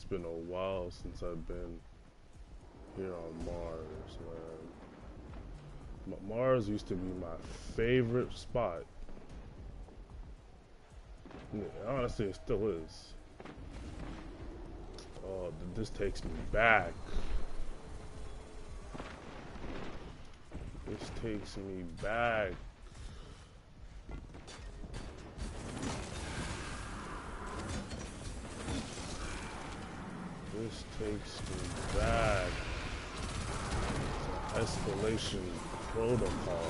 It's been a while since I've been here on Mars, man. Mars used to be my favorite spot. Honestly, it still is. Oh, this takes me back. This takes me back. This takes me back. Escalation protocol.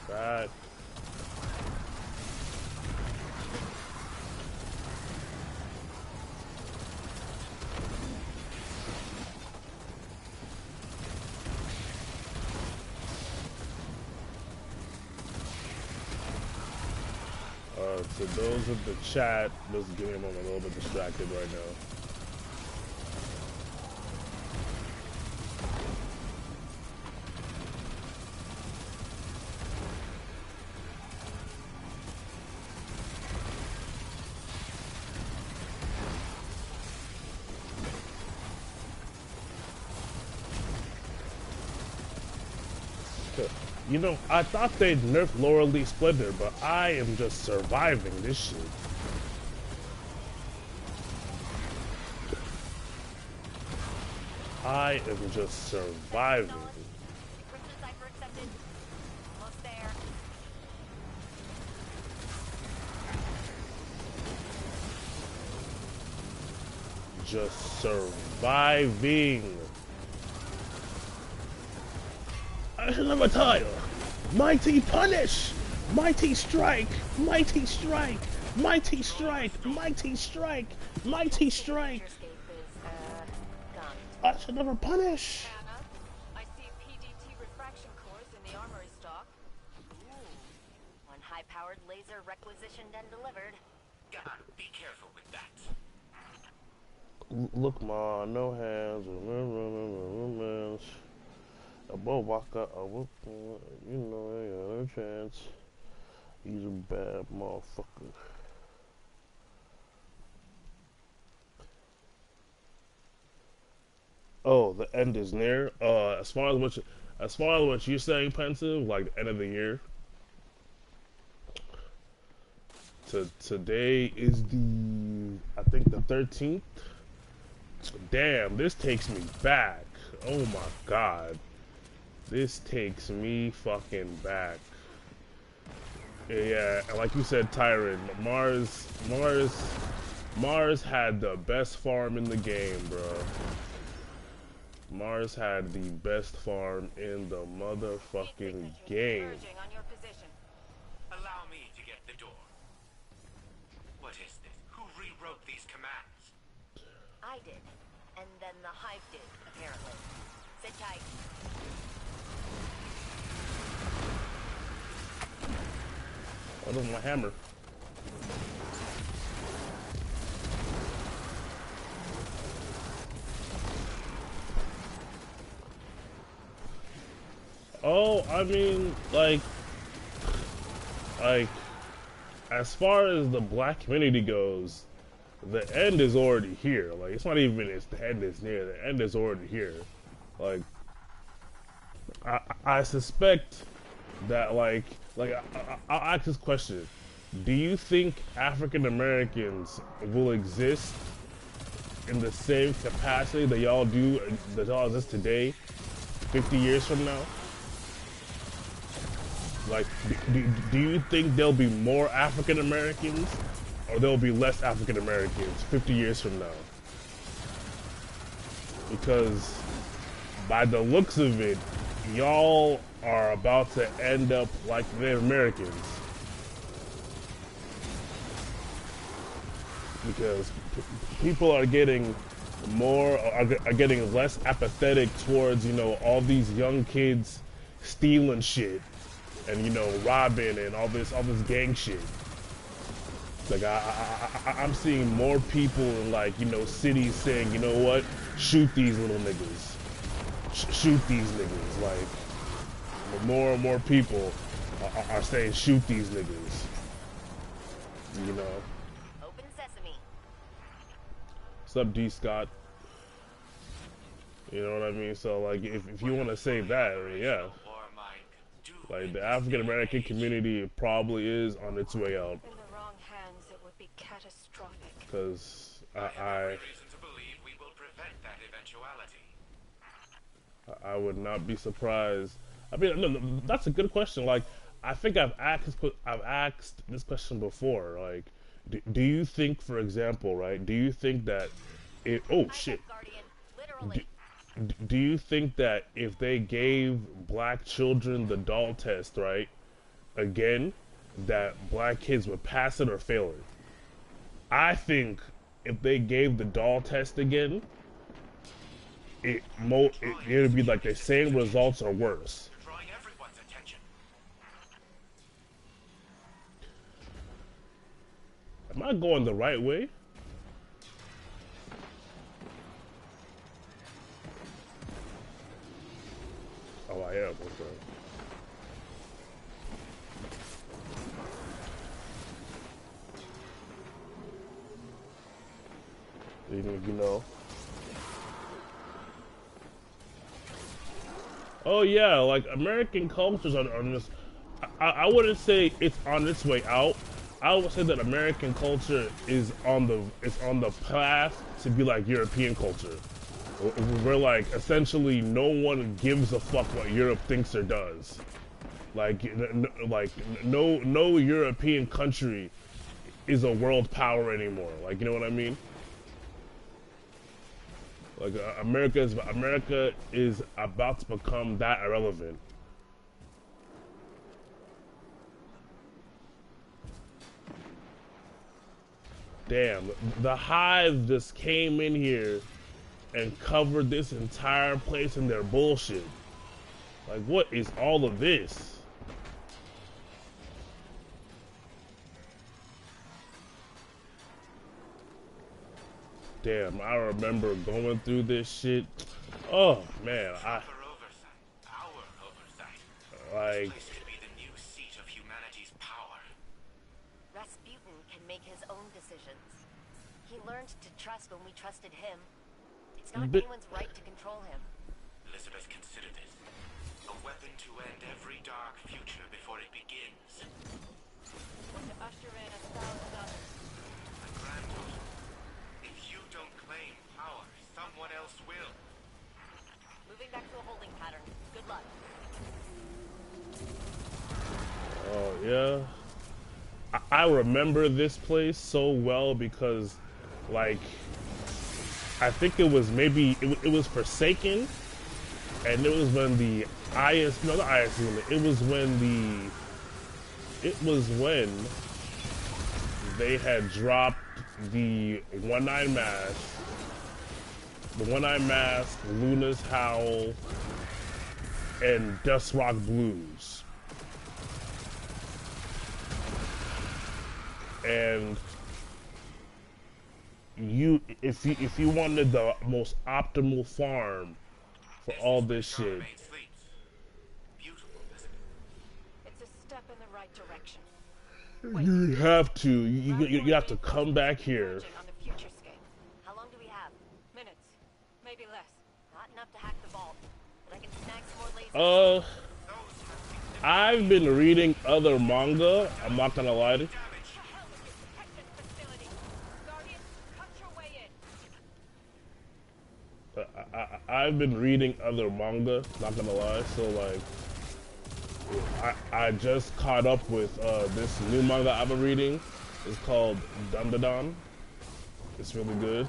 Back. To those in the chat, just give me a moment, I'm a little bit distracted right now. You know, I thought they'd nerf Laura Lee Splendor, but I am just surviving this shit. I am just surviving. Just surviving. I shall never tire. Mighty punish! Mighty strike! Mighty strike! Mighty strike! Mighty strike! Mighty strike! I shall never punish! I see PDT refraction cores in the armory stock. Ooh. One high-powered laser requisitioned and delivered. God, be careful with that. Look, ma, no hands. A bow walker, you know, I got no chance. He's a bad motherfucker. Oh, the end is near. As far as what you're saying, Pensive, like the end of the year. Today is I think the 13th. Damn, this takes me back. Oh my god. This takes me fucking back. Yeah, and like you said, Tyron, Mars had the best farm in the game, bro. Mars had the best farm in the motherfucking game. Allow me to get the door. What is this? Who rewrote these commands? I did. And then the Hive did, apparently. Sit tight. Oh, that's my hammer. Oh, I mean, like, as far as the black community goes, the end is already here. Like, it's not even the end is near. The end is already here. Like, I suspect that, I'll ask this question. Do you think African Americans will exist in the same capacity that y'all exist today, 50 years from now? Like, do you think there'll be more African Americans or there will be less African Americans 50 years from now. Because by the looks of it, y'all are about to end up like Native Americans. Because people are getting are getting less apathetic towards, you know, all these young kids stealing shit and, you know, robbing and all this gang shit. Like I'm seeing more people in, like, you know, cities saying, you know what, shoot these little niggas, shoot these niggas. Like more and more people are saying shoot these niggas. You know. Open sesame. What's up, D Scott? You know what I mean? So, like, if you want to say that, I mean, yeah. Like, the African American community probably is on its way out. In the wrong hands, it would be catastrophic. Because I would not be surprised. I mean, no, that's a good question. Like, I think I've asked this question before. Like, do you think, for example, right? Do you think that do you think that if they gave black children the doll test, right, again, that black kids would pass it or fail it? I think if they gave the doll test again, it would be like the same results or worse. Am I going the right way? Oh, I am. Okay. You know. Oh yeah, like American cultures on this. I wouldn't say it's on its way out. I would say that American culture is on the path to be like European culture. We're like, essentially, no one gives a fuck what Europe thinks or does. Like no European country is a world power anymore. Like, you know what I mean? Like America is about to become that irrelevant. Damn, the Hive just came in here and covered this entire place in their bullshit. Like, what is all of this? Damn, I remember going through this shit. Oh man, like. Rasputin can make his own decisions. He learned to trust when we trusted him. It's not anyone's right to control him. Elizabeth, consider this. A weapon to end every dark future before it begins. Or to usher in 1,000 others. My granddaughter, if you don't claim power, someone else will. Moving back to a holding pattern. Good luck. Oh yeah. I remember this place so well because, like, I think it was maybe it was Forsaken, and it was when the it was when they had dropped the One-Eye Mask, Luna's Howl, and Dust Rock Blues. And if you wanted the most optimal farm for all this shit, it's a step in the right direction. you have to you have to come back here. On the futurescape. How long do we have? Minutes, maybe less. Not enough to hack the vault, but I can snag some more lasers. I've been reading other manga. I'm not gonna lie to you. I've been reading other manga, not gonna lie, so like I just caught up with this new manga I've been reading, It's called Dandadan. It's really good.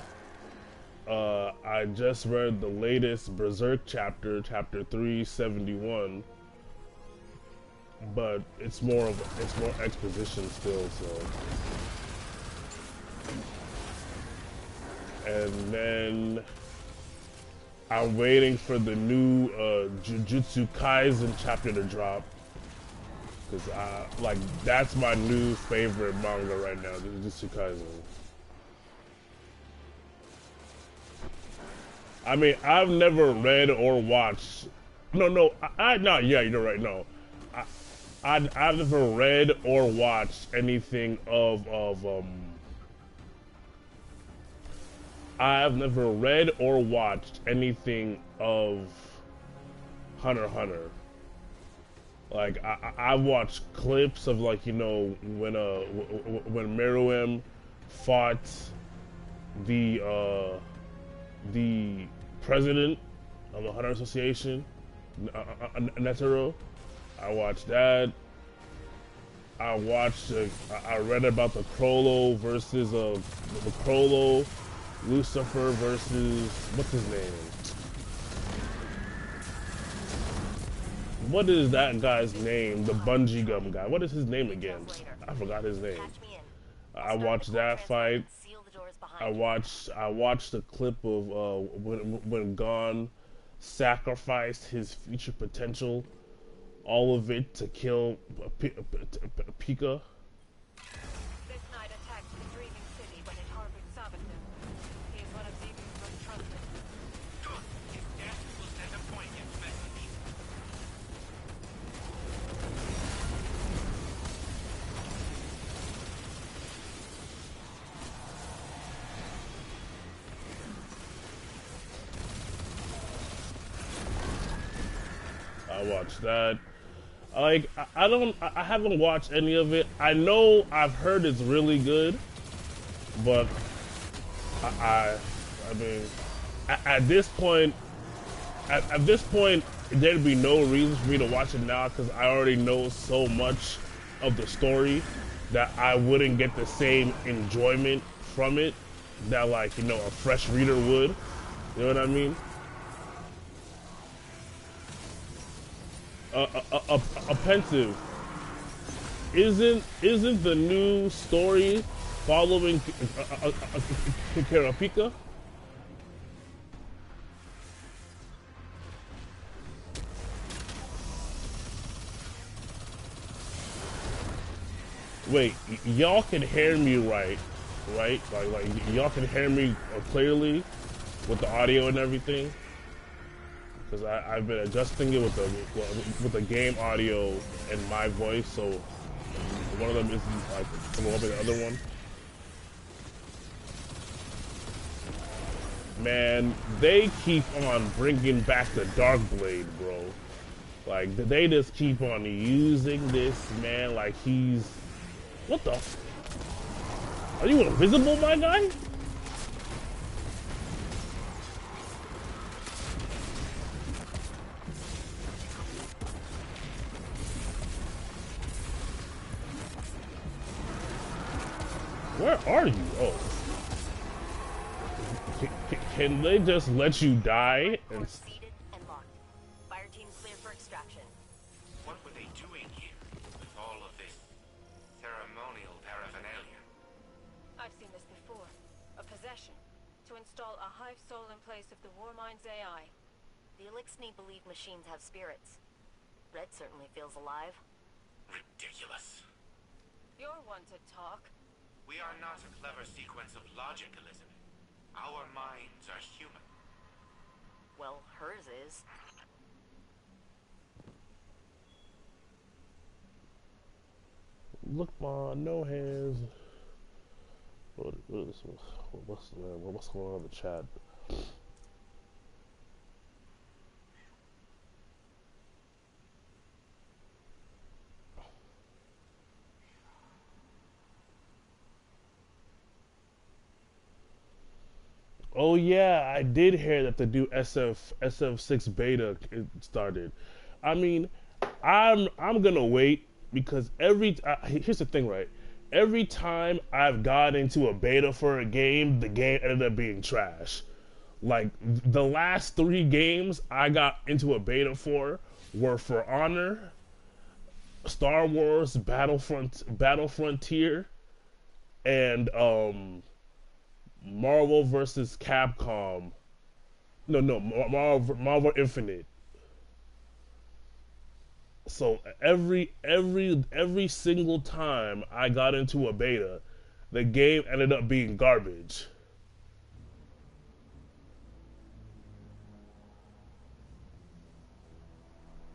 I just read the latest Berserk chapter, chapter 371, but it's more exposition still. So, and then I'm waiting for the new Jujutsu Kaisen chapter to drop. Cause like that's my new favorite manga right now, Jujutsu Kaisen. I mean, I've never read or watched. No, no, yeah, you're right. No, I've never read or watched anything of. I've never read or watched anything of Hunter x Hunter. Like I've watched clips of, like, you know, when Meruem fought the president of the Hunter Association, Netero. I watched that. I watched. I read about the Crollo versus the Crollo, Lucifer versus what's his name? What is that guy's name? The bungee gum guy. What is his name again? I forgot his name. I watched that fight. I watched a clip of when Gon sacrificed his future potential, all of it, to kill Pika. This knight attacked the Dreaming City when it harbored Sabaton. He is one of Zeus's most trusted. Good. His death will send a poignant message. I watched that. Like, I haven't watched any of it. I know I've heard it's really good, but I mean, at this point, at this point, there'd be no reason for me to watch it now, because I already know so much of the story that I wouldn't get the same enjoyment from it that, like, you know, a fresh reader would. You know what I mean? Offensive. Isn't the new story following Kurapika? Wait, y'all can hear me right? Like y'all can hear me clearly with the audio and everything? Because I've been adjusting it with the game audio and my voice, so one of them isn't like coming up with the other one. Man, they keep on bringing back the Darkblade, bro. Like, they just keep on using this man like he's... What the... Are you invisible, my guy? Where are you? Oh. Can they just let you die? And... Seated and locked. Fire team clear for extraction. What were they doing here with all of this ceremonial paraphernalia? I've seen this before. A possession. To install a hive soul in place of the Warmind's AI. The Elixni believe machines have spirits. Red certainly feels alive. Ridiculous. You're one to talk. We are not a clever sequence of logic, Elizabeth. Our minds are human. Well, hers is. Look, ma, no hands. What's going on in the chat? Oh yeah, I did hear that the new SF6 beta started. I mean, I'm gonna wait, because here's the thing, right? every time I've got into a beta for a game, the game ended up being trash. Like the last 3 games I got into a beta for were For Honor, Star Wars Battle Frontier, and Marvel versus Capcom. No, Marvel Infinite. So every single time I got into a beta, the game ended up being garbage.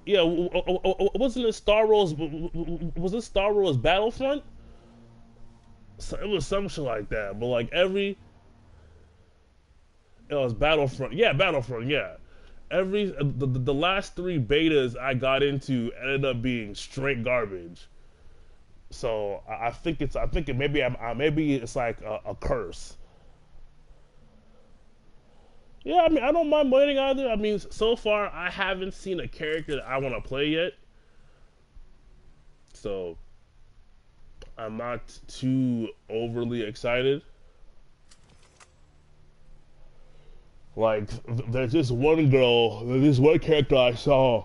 Yeah, wasn't it Star Wars? Was it Star Wars Battlefront? So it was some shit like that. But like it was Battlefront. Yeah, Battlefront. Yeah, the last 3 betas I got into ended up being straight garbage. So I think maybe it's like a curse. Yeah, I mean I don't mind waiting either. I mean so far I haven't seen a character that I want to play yet, so I'm not too overly excited. Like there's this one character I saw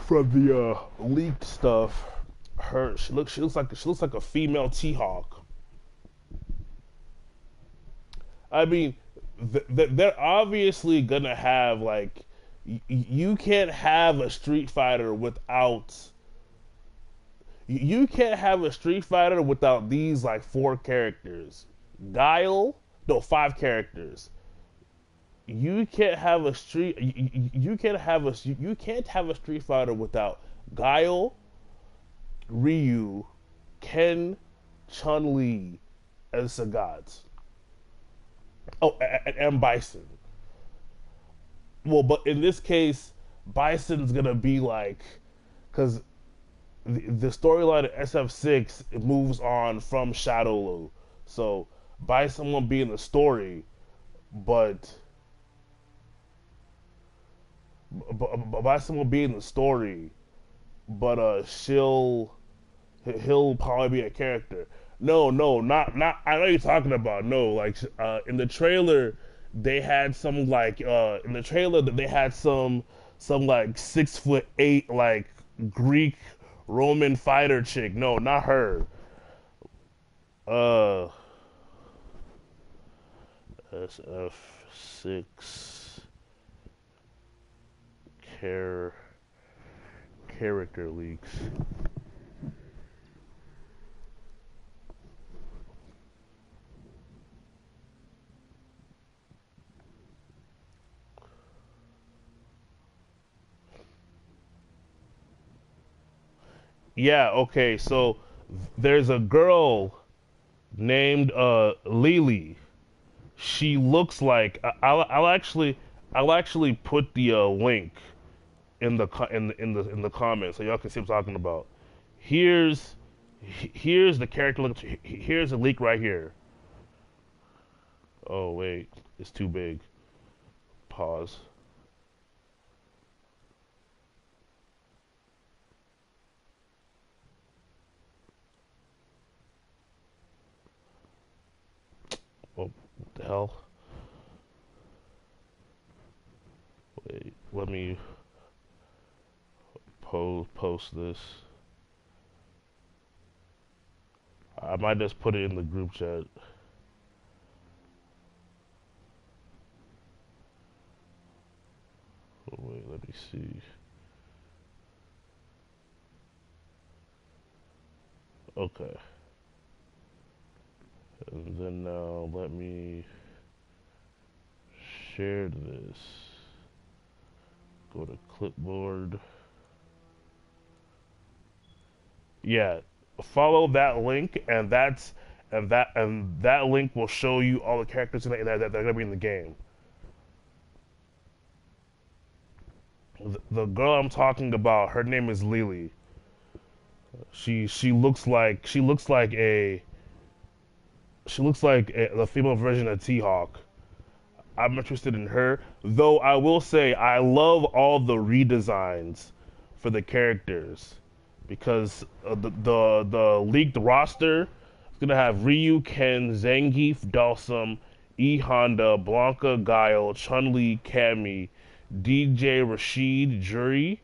from the leaked stuff. She looks like a female T-Hawk. I mean, they're obviously gonna have like you can't have a Street Fighter without you can't have a Street Fighter without these like 4 characters. Guile, no 5 characters. You can't have a Street Fighter without Guile, Ryu, Ken, Chun Li, and Sagat. Oh, and Bison. Well, but in this case, Bison's gonna be like, because the storyline of SF6 it moves on from Shadowloo, so Bison won't be in the story, but Bison will be in the story, but he'll probably be a character. No, not. I know you're talking about. No, like in the trailer, they had some like in the trailer that they had some like 6'8" like Greek Roman fighter chick. No, not her. Uh, SF6 care character leaks. Yeah, okay, so there's a girl named Lily. She looks like I'll actually put the link in the in the comments so y'all can see what I'm talking about. Here's here's the character look. Here's a leak right here. Oh wait, it's too big. Pause. Oh, what the hell? Wait, let me post this. I might just put it in the group chat. Oh, wait, let me see. Okay. And then now let me share this. Go to clipboard. Yeah, follow that link, and that link will show you all the characters that are gonna be in the game. The girl I'm talking about, her name is Lily. She looks like the female version of T-Hawk. I'm interested in her, though I will say I love all the redesigns for the characters. because the leaked roster is gonna have Ryu, Ken, Zangief, Dhalsim, E Honda, Blanca, Guile, Chun Li, Cammy, DJ Rashid, Juri,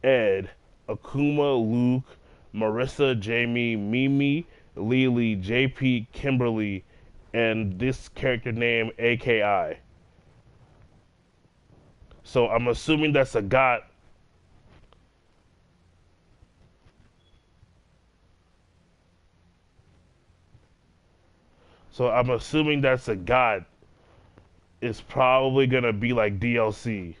Ed, Akuma, Luke, Marissa, Jamie, Mimi, Lily, JP, Kimberly, and this character name AKI. So I'm assuming that's a god. So I'm assuming that's a god. It's probably gonna be like DLC.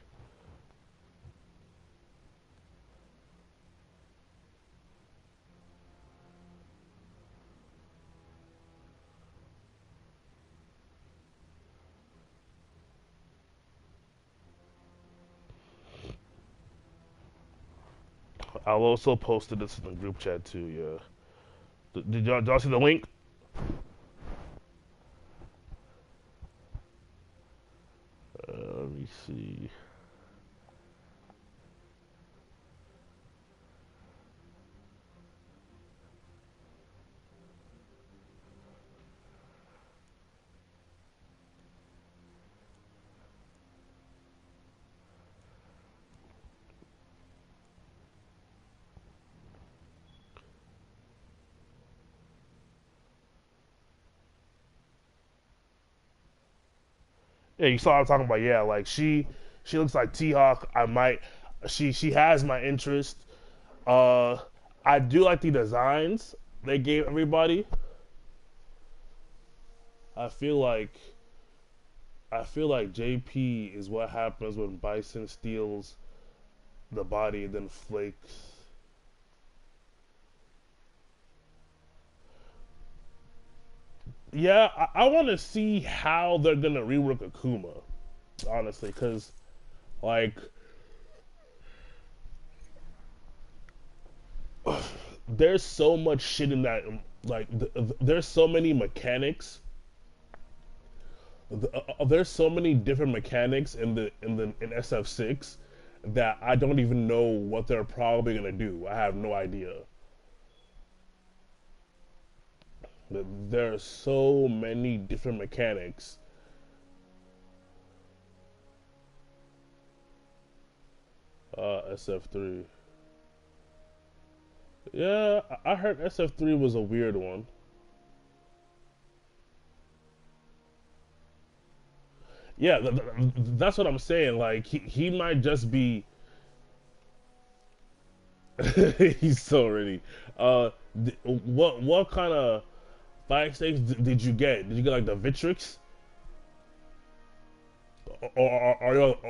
I'll also posted this in the group chat too. Yeah. Did y'all see the link? Let me see. Yeah, you saw what I'm talking about. Yeah, like she looks like T Hawk. I might. She has my interest. Uh, I do like the designs they gave everybody. I feel like I feel like JP is what happens when Bison steals the body and then flakes. Yeah, I want to see how they're gonna rework Akuma, honestly, because like there's so much shit in that. Like there's so many mechanics. There's so many different mechanics in SF6 that I don't even know what they're probably gonna do. I have no idea. There are so many different mechanics. SF3. Yeah, I heard SF3 was a weird one. Yeah, that's what I'm saying. Like he might just be. He's so ready. What kind of fire stakes did you get? Did you get like the Vitrix, or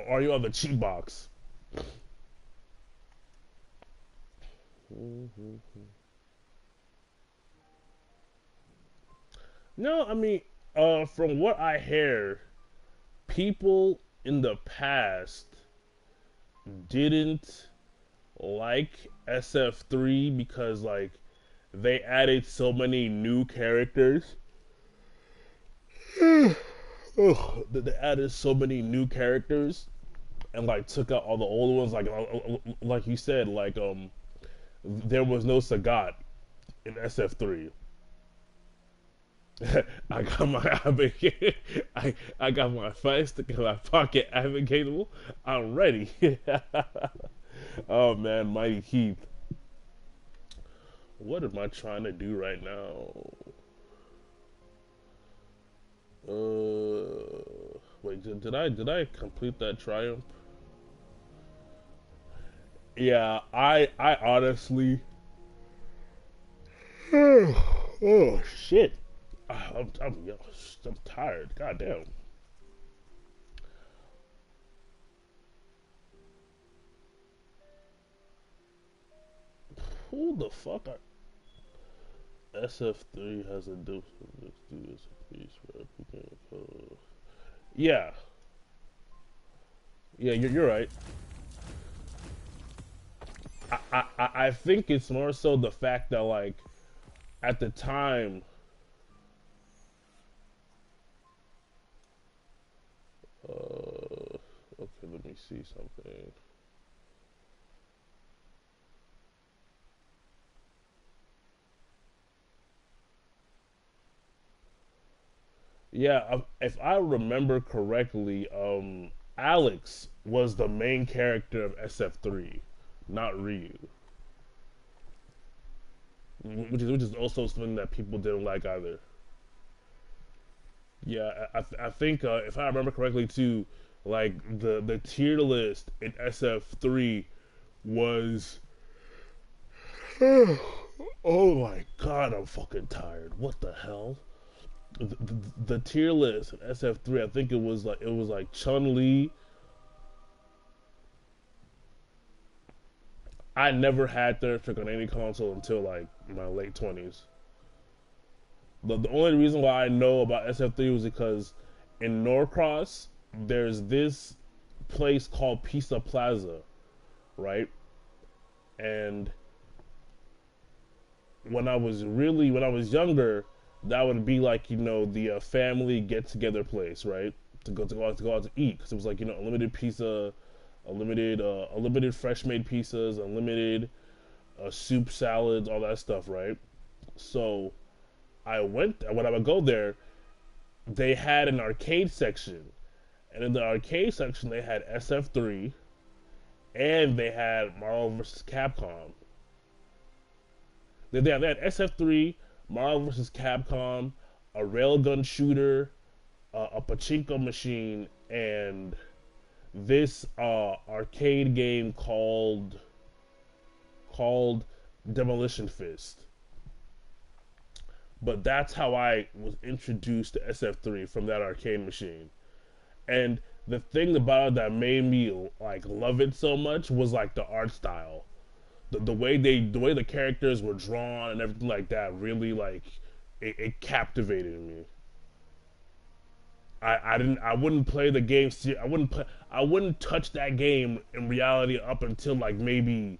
are you on the cheat box? No, I mean, from what I hear, people in the past didn't like SF3 because like they added so many new characters. They added so many new characters and like took out all the old ones. Like you said, like there was no Sagat in SF3. I got my advocate. I got my fire stick in my pocket. Advocatable. I'm ready. Oh man, Mighty Keith. What am I trying to do right now? Wait, did I complete that triumph? Yeah, I honestly. Oh shit! I'm tired. God damn. Who the fuck are SF3 has a dose of this do this piece replicant. Yeah, yeah, you're right. I think it's more so the fact that like at the time, okay, let me see something. Yeah, if I remember correctly, Alex was the main character of SF3, not Ryu, which is also something that people didn't like either. Yeah, I think if I remember correctly too, like the tier list in SF3 was oh my god, I'm fucking tired. What the hell? The tier list in SF3, I think it was like Chun Li. I never had Third Trick on any console until like my late 20s. The only reason why I know about SF3 was because in Norcross there's this place called Pizza Plaza, right? And when I was younger, that would be like the family get together place, right? To go out to eat because it was like unlimited pizza, unlimited fresh made pizzas, unlimited soup, salads, all that stuff, right? So when I would go there, they had an arcade section, and in the arcade section they had SF3 and they had Marvel vs. Capcom. They had SF3, Marvel vs. Capcom, a railgun shooter, a pachinko machine, and this arcade game called Demolition Fist. But that's how I was introduced to SF3 from that arcade machine. And the thing about it that made me like love it so much was like the art style. The way the characters were drawn and everything like that really like it captivated me. I wouldn't play the game. I wouldn't touch that game in reality up until like maybe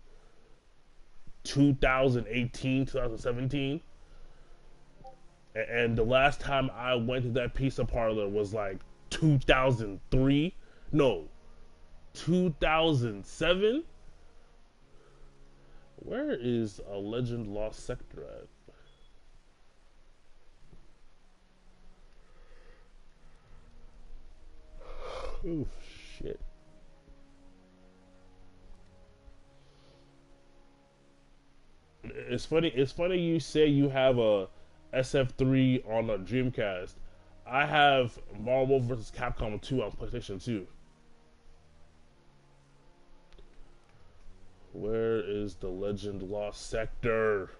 2018, 2017. And the last time I went to that pizza parlor was like 2003. No, 2007. Where is a Legend Lost Sector at? Oh shit. It's funny you say you have a SF3 on a Dreamcast. I have Marvel vs. Capcom 2 on PlayStation 2. Where is the Legend Lost Sector?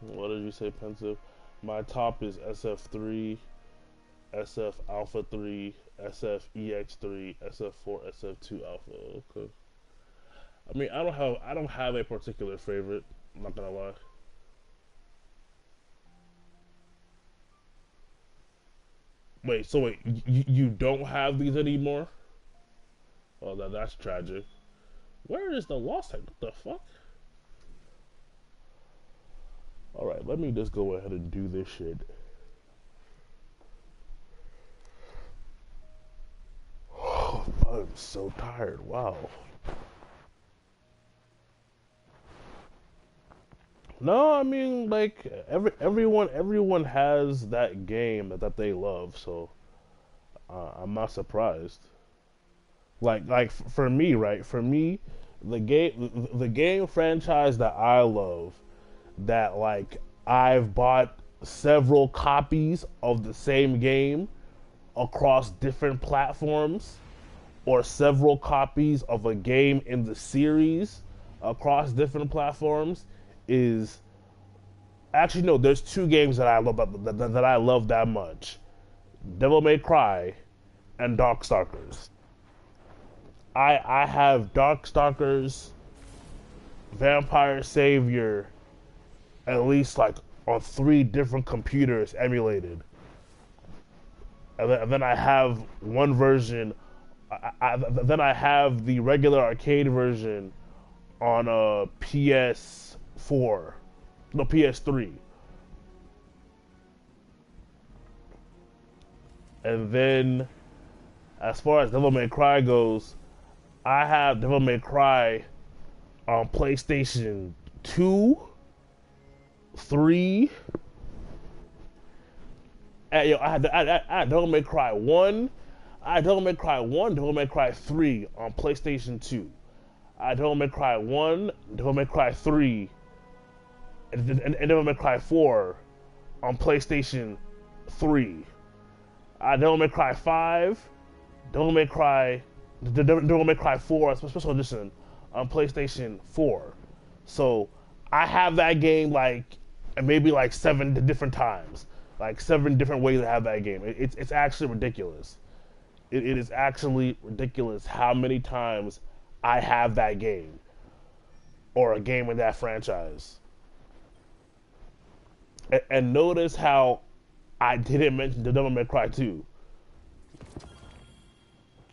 What did you say, Pensive? My top is SF3, SF Alpha 3, SF EX3, SF4, SF2 Alpha. Okay. I mean, I don't have a particular favorite. I'm not gonna lie. Wait, you don't have these anymore? Oh, that's tragic. Where is the Lost Sector? What the fuck? All right, let me just go ahead and do this shit. I'm so tired. Wow. No, I mean like everyone has that game that they love, so I'm not surprised. Like for me, right? For me, the game franchise that I love, that like I've bought several copies of the same game across different platforms, or several copies of a game in the series across different platforms, is actually no. There's two games that I love that I love that much: Devil May Cry and Darkstalkers. I have Darkstalkers, Vampire Savior, at least like on three different computers emulated, and then I have one version. Then I have the regular arcade version on a PS4, no PS3, and then as far as Devil May Cry goes, I have Devil May Cry on PlayStation 2, 3. Yo, I had Devil May Cry 1. I had Devil May Cry 1, Devil May Cry 3 on PlayStation 2. I had Devil May Cry 1, Devil May Cry 3, and Devil May Cry 4 on PlayStation 3. I had Devil May Cry 5, Devil May Cry 4 Special Edition on PlayStation 4. So I have that game like maybe like 7 different times, like 7 different ways to have that game. It's actually ridiculous. It is actually ridiculous how many times I have that game or a game in that franchise. And notice how I didn't mention the Devil May Cry 2.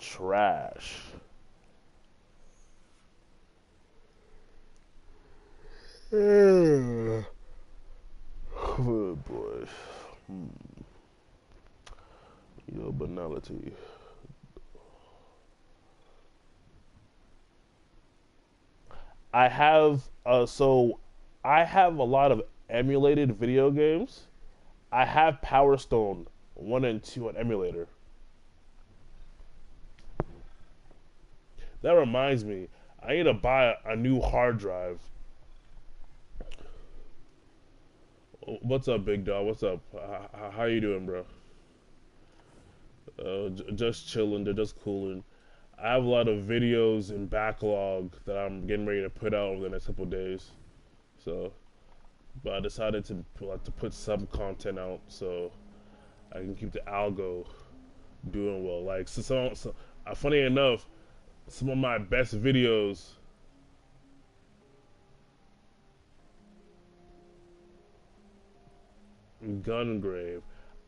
Trash. Oh boy. Your banality. I have I have a lot of emulated video games. I have Power Stone 1 and 2 on emulator. That reminds me, I need to buy a new hard drive. What's up, big dog? What's up? How you doing, bro? Just chilling. They're just cooling. I have a lot of videos in backlog that I'm getting ready to put out over the next couple of days. So, but I decided to put some content out so I can keep the algo doing well. Like, funny enough, some of my best videos. Gungrave.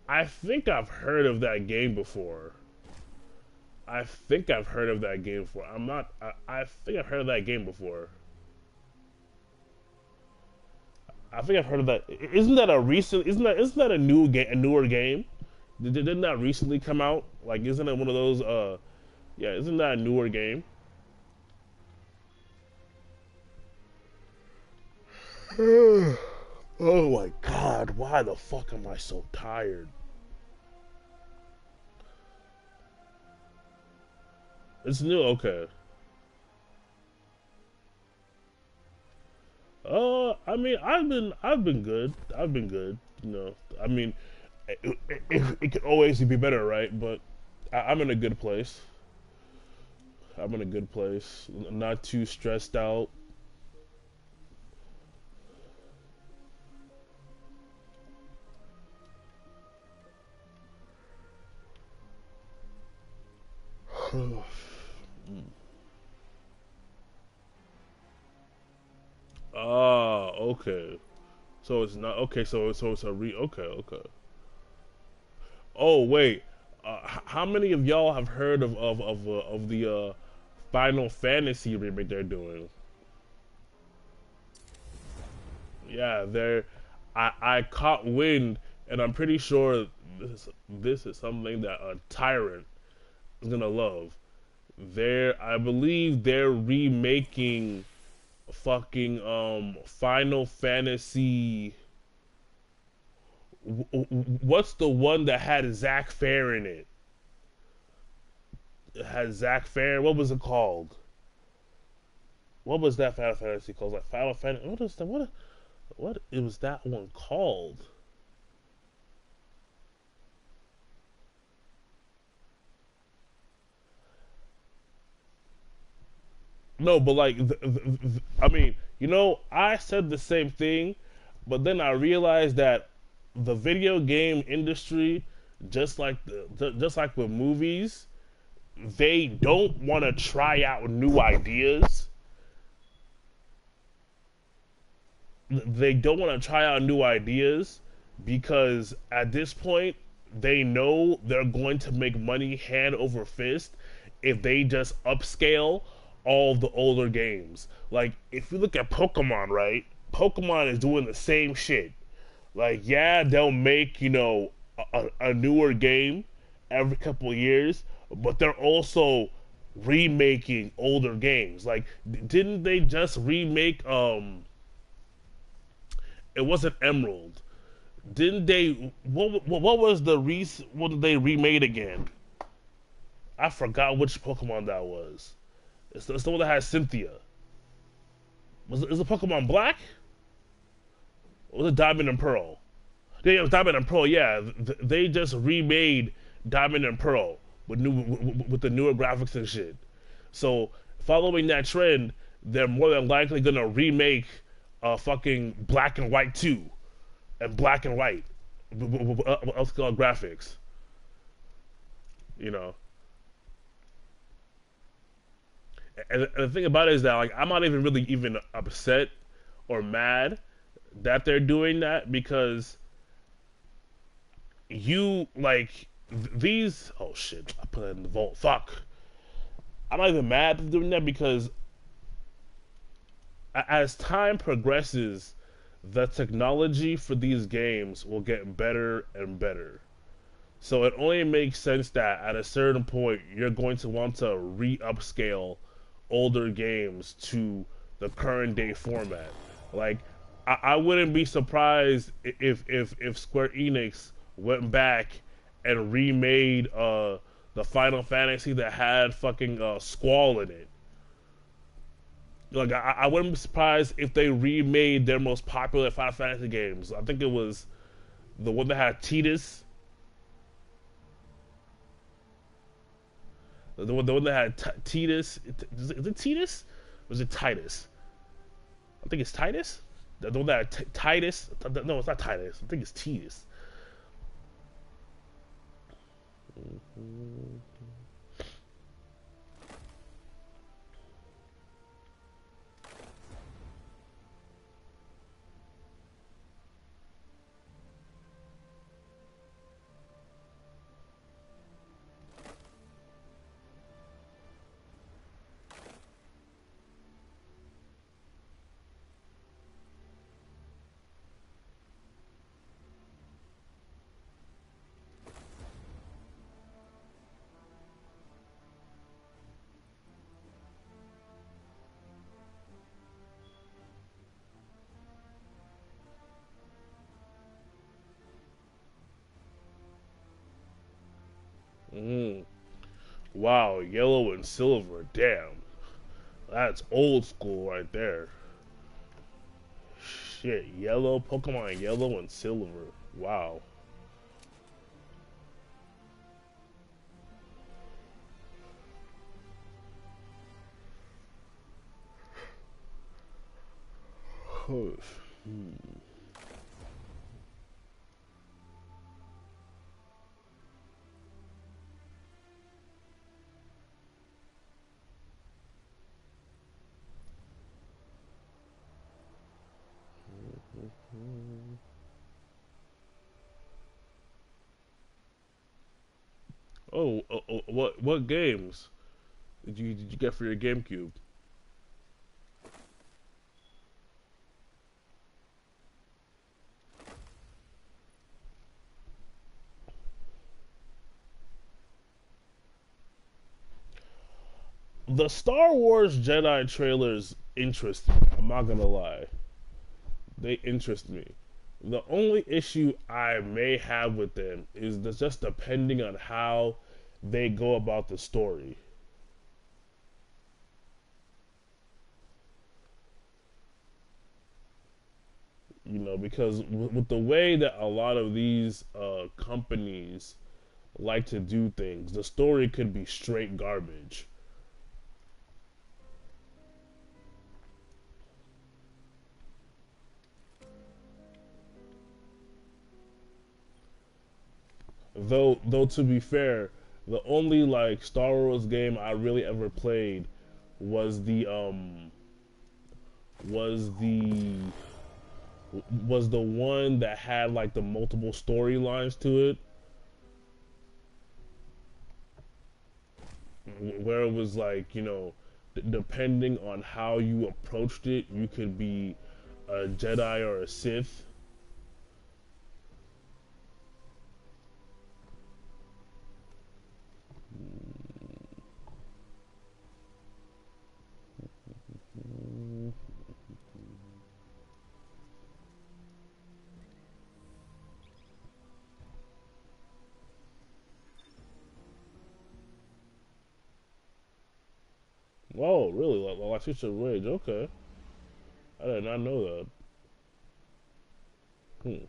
I think I've heard of that game before. I think I've heard of that game before. I think I've heard of that game before. I think I've heard of that. Isn't that a recent? Isn't that a new game? A newer game? Didn't that recently come out? Like, isn't it one of those? Yeah, isn't that a newer game? Oh my God! Why the fuck am I so tired? It's new, okay. I mean, I've been good. I've been good. You know, I mean, it could always be better, right? But I'm in a good place. I'm in a good place. Not too stressed out. Ah, okay. So it's not okay. So it's a okay, okay. Oh wait, how many of y'all have heard of the Final Fantasy remake they're doing? Yeah, they're. I caught wind, and I'm pretty sure this is something that a Tyrant is gonna love. I believe they're remaking fucking Final Fantasy. What's the one that had Zack Fair in it? It had Zack Fair. What was it called? What was that Final Fantasy called? Like Final Fantasy. What is that? What it was that one called? No, but like, I mean, you know, I said the same thing, but then I realized that the video game industry, just like with movies, they don't want to try out new ideas. They don't want to try out new ideas because at this point they know they're going to make money hand over fist if they just upscale all the older games. Like, if you look at Pokemon, right? Pokemon is doing the same shit. Like, yeah, they'll make, you know, a newer game every couple of years, but they're also remaking older games. Like, didn't they just remake It wasn't Emerald. Didn't they? What was the what did they remade again? I forgot which Pokemon that was. It's the one that had Cynthia. Is the Pokemon Black? Or was it Diamond and Pearl? Yeah, it was Diamond and Pearl. Yeah, they just remade Diamond and Pearl with with the newer graphics and shit. So following that trend, they're more than likely gonna remake fucking Black and White 2 and Black and White with upscale graphics. You know, and the thing about it is that like I'm not even really even upset or mad that they're doing that because you like these. Oh shit! I put it in the vault. Fuck. I'm not even mad at doing that because as time progresses, the technology for these games will get better and better. So it only makes sense that at a certain point you're going to want to re-upscale older games to the current day format. Like I wouldn't be surprised if Square Enix went back and remade the Final Fantasy that had fucking Squall in it. Like I wouldn't be surprised if they remade their most popular Final Fantasy games. I think it was the one that had Tidus. The one that had Tidus. Is it Tidus? Or is it Titus? I think it's Titus. The one that had Titus. No, it's not Titus. I think it's Tidus. Mm. Wow, yellow and silver. Damn, that's old school right there. Shit, yellow Pokemon, yellow and silver. Wow. Hmm. What games did you get for your GameCube? The Star Wars Jedi trailers interest me. I'm not gonna lie, they interest me. The only issue I may have with them is that just depending on how they go about the story. You know, because with the way that a lot of these companies like to do things, the story could be straight garbage. Though to be fair, the only like Star Wars game I really ever played was was the was the one that had like the multiple storylines to it, where it was like, you know, depending on how you approached it, you could be a Jedi or a Sith. Oh, really? Like Streets of Rage? Okay, I did not know that. Hmm.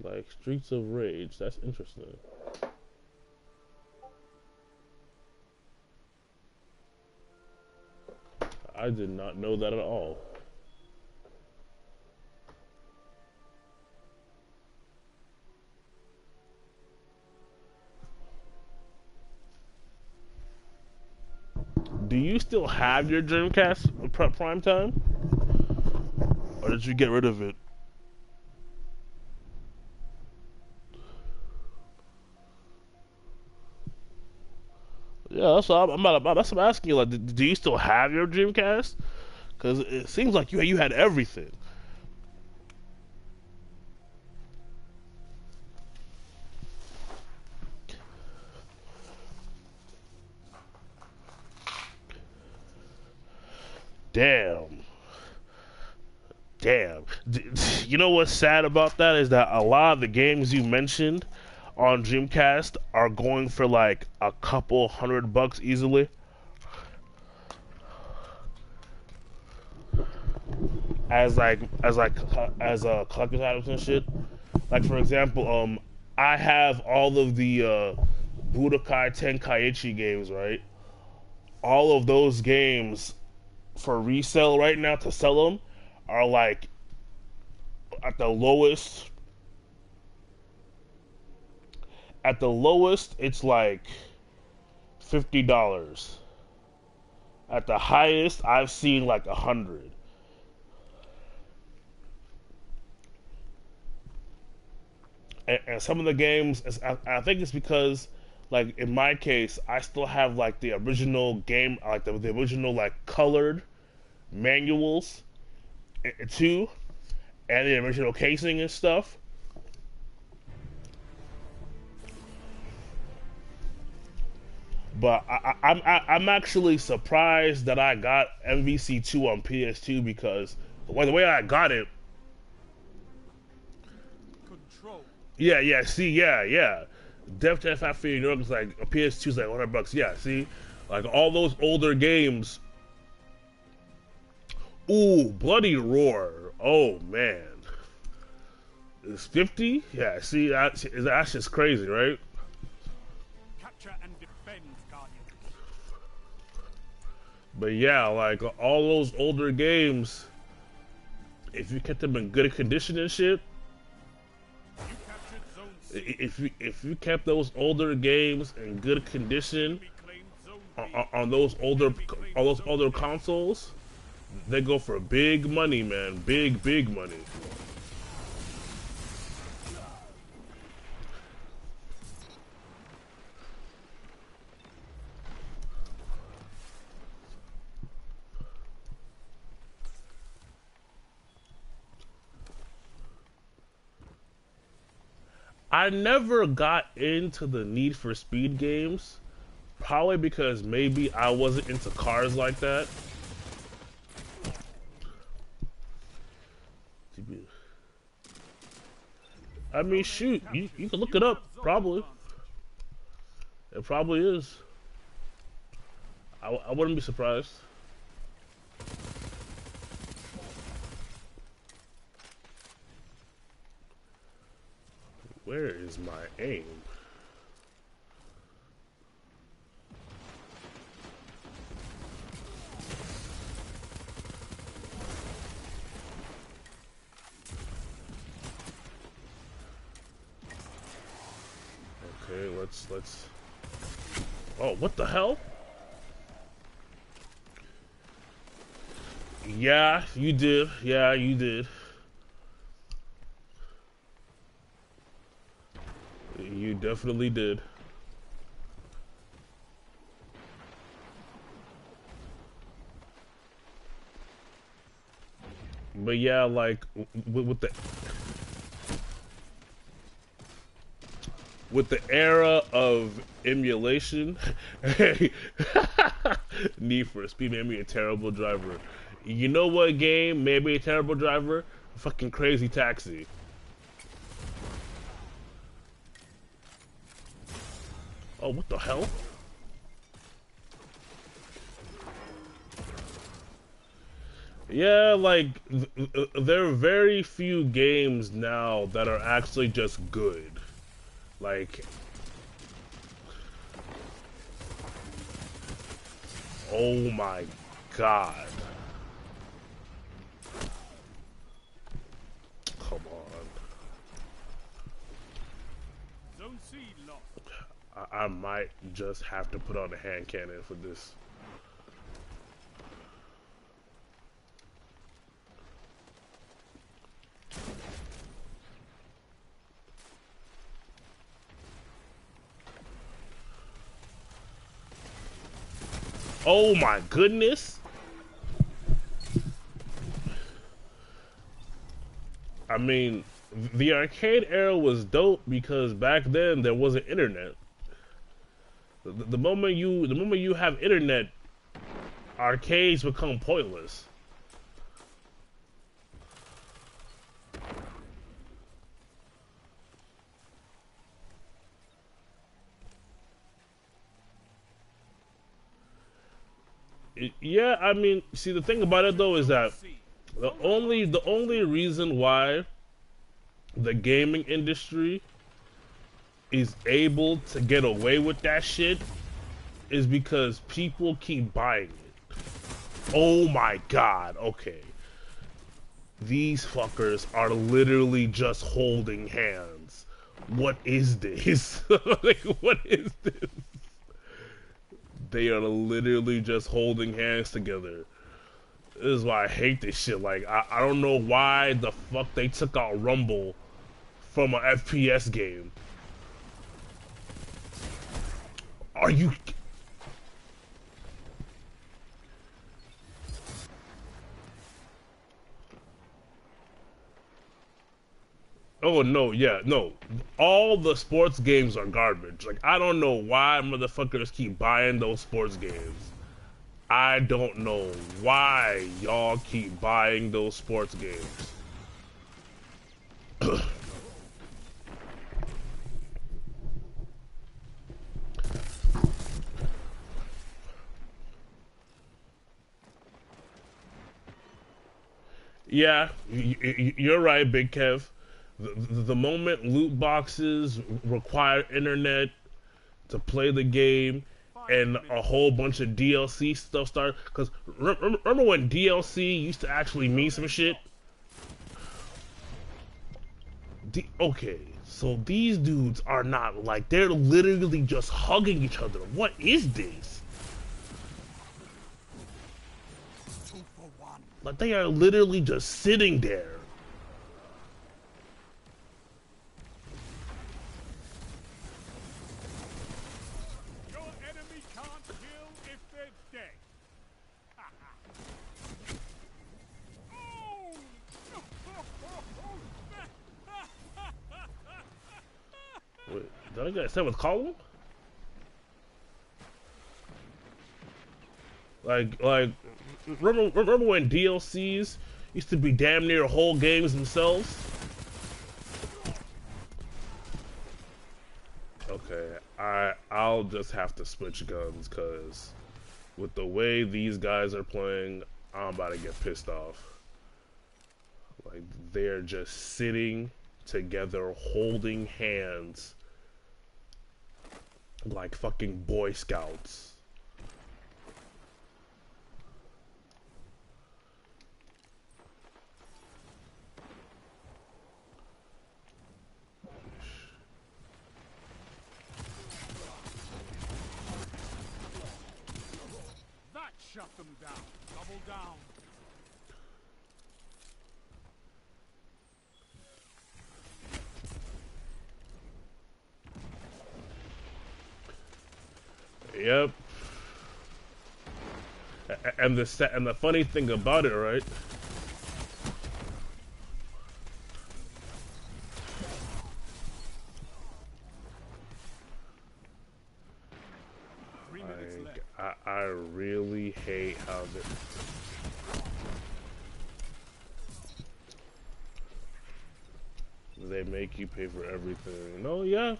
Like Streets of Rage. That's interesting. I did not know that at all. Do you still have your Dreamcast Prime Time? Or did you get rid of it? Yeah, that's what I'm about. That's what I'm asking you. Like, do you still have your Dreamcast? Because it seems like you had everything. Damn. Damn. You know what's sad about that is that a lot of the games you mentioned on Dreamcast are going for like a couple $100 easily. As collector's items and shit. Like for example, I have all of the Budokai Tenkaichi games, right? All of those games for resale right now to sell them are like at the lowest. At the lowest, it's like $50. At the highest, I've seen like 100. And some of the games, I think it's because, like in my case, I still have like the original game, like the original like colored manuals too, and the original casing and stuff. But I'm actually surprised that I got MVC2 on PS2 because the way I got it. Control. Yeah. See, yeah. Death Jam Factory New York is like a PS2 is like $100. Yeah, see, like all those older games. Ooh, Bloody Roar. Oh man, it's 50. Yeah, see, that's just crazy, right? Capture and defend, Guardian. But yeah, like all those older games, if you kept them in good condition and shit, You captured Zone C. if you kept those older games in good condition We claimed Zone B. on those older consoles, they go for big money, man. Big money. I never got into the Need for Speed games, probably because maybe I wasn't into cars like that. I mean, shoot, you can look it up, probably. It probably is. I wouldn't be surprised. Where is my aim? Okay, let's. Oh, what the hell? Yeah, you did. Yeah, you did. You definitely did. But yeah, like with the era of emulation, Need for Speed made me a terrible driver. You know what game made me a terrible driver? Fucking Crazy Taxi. Oh, what the hell? Yeah, like there are very few games now that are actually just good. Like, oh my god. Come on. Zone C lost. I might just have to put on a hand cannon for this. Oh my goodness. I mean, the arcade era was dope because back then there wasn't internet. The moment you have internet, arcades become pointless. Yeah, I mean, see the thing about it though is that C. the only reason why the gaming industry is able to get away with that shit is because people keep buying it. Oh my god, okay. These fuckers are literally just holding hands. What is this? Like, what is this? They are literally just holding hands together. This is why I hate this shit. Like, I don't know why the fuck they took out Rumble from an FPS game. Are you... Oh no, yeah, no. All the sports games are garbage. Like, I don't know why motherfuckers keep buying those sports games. I don't know why y'all keep buying those sports games. Yeah, you're right, Big Kev. The moment loot boxes require internet to play the game and a whole bunch of DLC stuff started, because remember when DLC used to actually mean some shit? Okay, so these dudes are not like, they're literally just hugging each other. What is this? 2 for 1. Like, they are literally just sitting there. Your enemy can't kill if they're dead. Wait, did I get set with Column? Like, remember when DLCs used to be damn near whole games themselves? Okay, I'll just have to switch guns, cause with the way these guys are playing, I'm about to get pissed off. Like, they're just sitting together holding hands like fucking Boy Scouts. That shut them down. Double down. Yep. And the funny thing about it, right? 3 minutes left. I really hate how they make you pay for everything. No, yeah.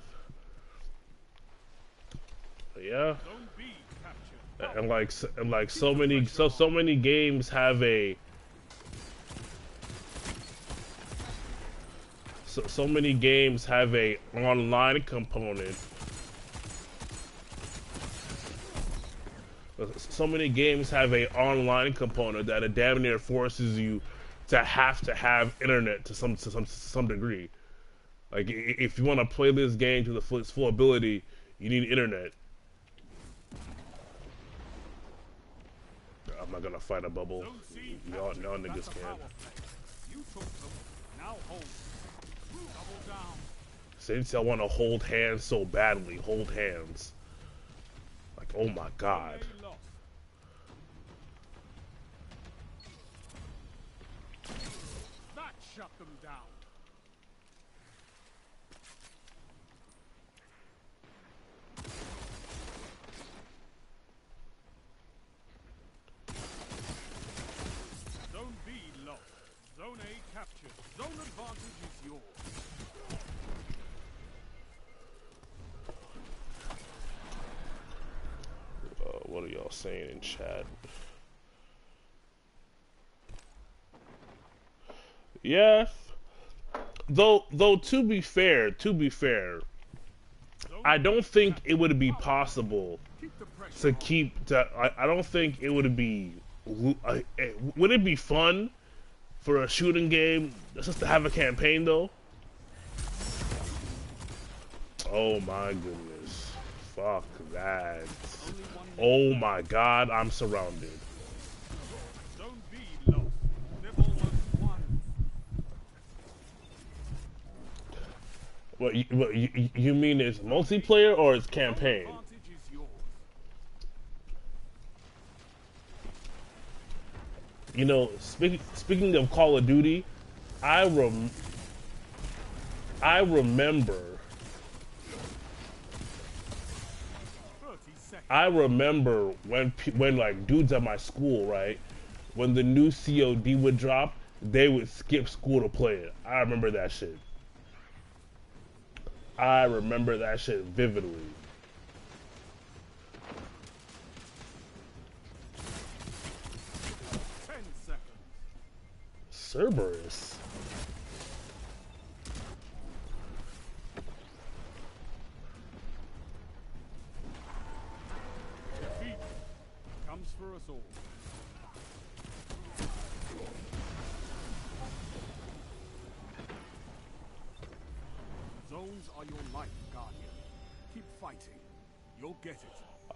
Yeah. Zone B captured. And like so many games have a so many games have a online component. So many games have a online component that it damn near forces you to have internet to some degree. Like if you want to play this game to its full ability, you need internet. I'm not gonna fight a bubble. Y'all niggas can. You took them. Now hold. Double down. Since y'all want to hold hands so badly, hold hands. Like, oh my god. They lost. That shut them down. Zone B lost. Zone A captured. Zone advantage is yours. What are y'all saying in chat? Yeah. Though to be fair, I don't think it would be possible to I don't think it would be. Would it be fun for a shooting game just to have a campaign though? Oh my goodness. Fuck that. Oh my god, I'm surrounded. Zone B lost. Nibble was won. What you mean it's multiplayer or it's campaign? Advantage is yours. You know, speaking of Call of Duty, I remember 30 seconds. I remember when like dudes at my school, right, when the new COD would drop, they would skip school to play it. I remember that shit. I remember that shit vividly. 10 seconds. Cerberus. Defeat comes for us all. Zones are your life, Guardian. Keep fighting. You'll get it.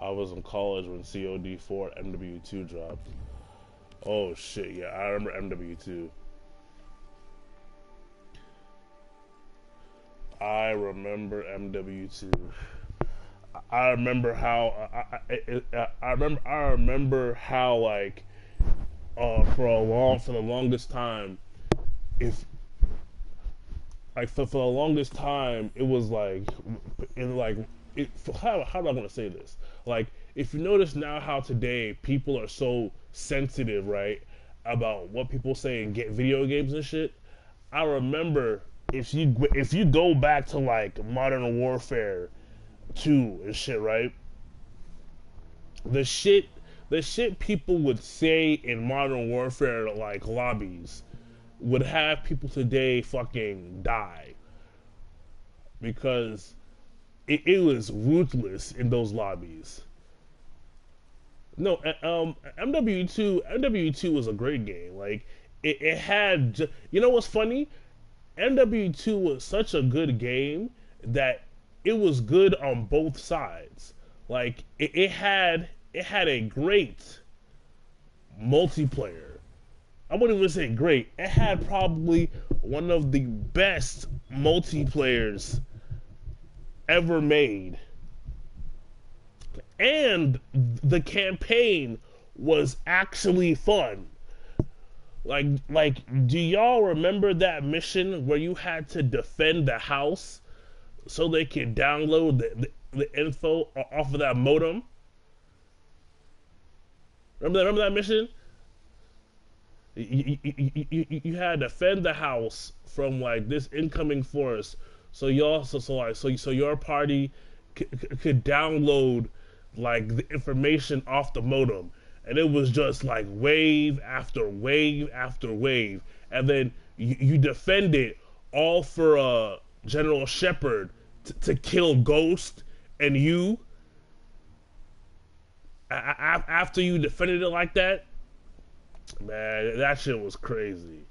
I was in college when COD4 MW2 dropped. Oh shit, yeah, I remember MW2. I remember MW2. I remember how I remember how like for the longest time, if like for the longest time it was like how am I gonna say this? Like, if you notice now how today people are so sensitive, right, about what people say and get video games and shit. I remember if you go back to like Modern Warfare 2 and shit, right? The shit people would say in Modern Warfare like lobbies would have people today fucking die because it was ruthless in those lobbies. No, MW2 was a great game. Like it had, you know what's funny? MW2 was such a good game that it was good on both sides. Like it had a great multiplayer. I wouldn't even say great. It had probably one of the best multiplayers ever made. And the campaign was actually fun. Like, do y'all remember that mission where you had to defend the house so they could download the info off of that modem? Remember that mission? You had to defend the house from like this incoming force, so your party could download like the information off the modem, and it was just like wave after wave after wave, and then you defend it all for General Shepard to kill Ghost and you after you defended it like that. Man, that shit was crazy.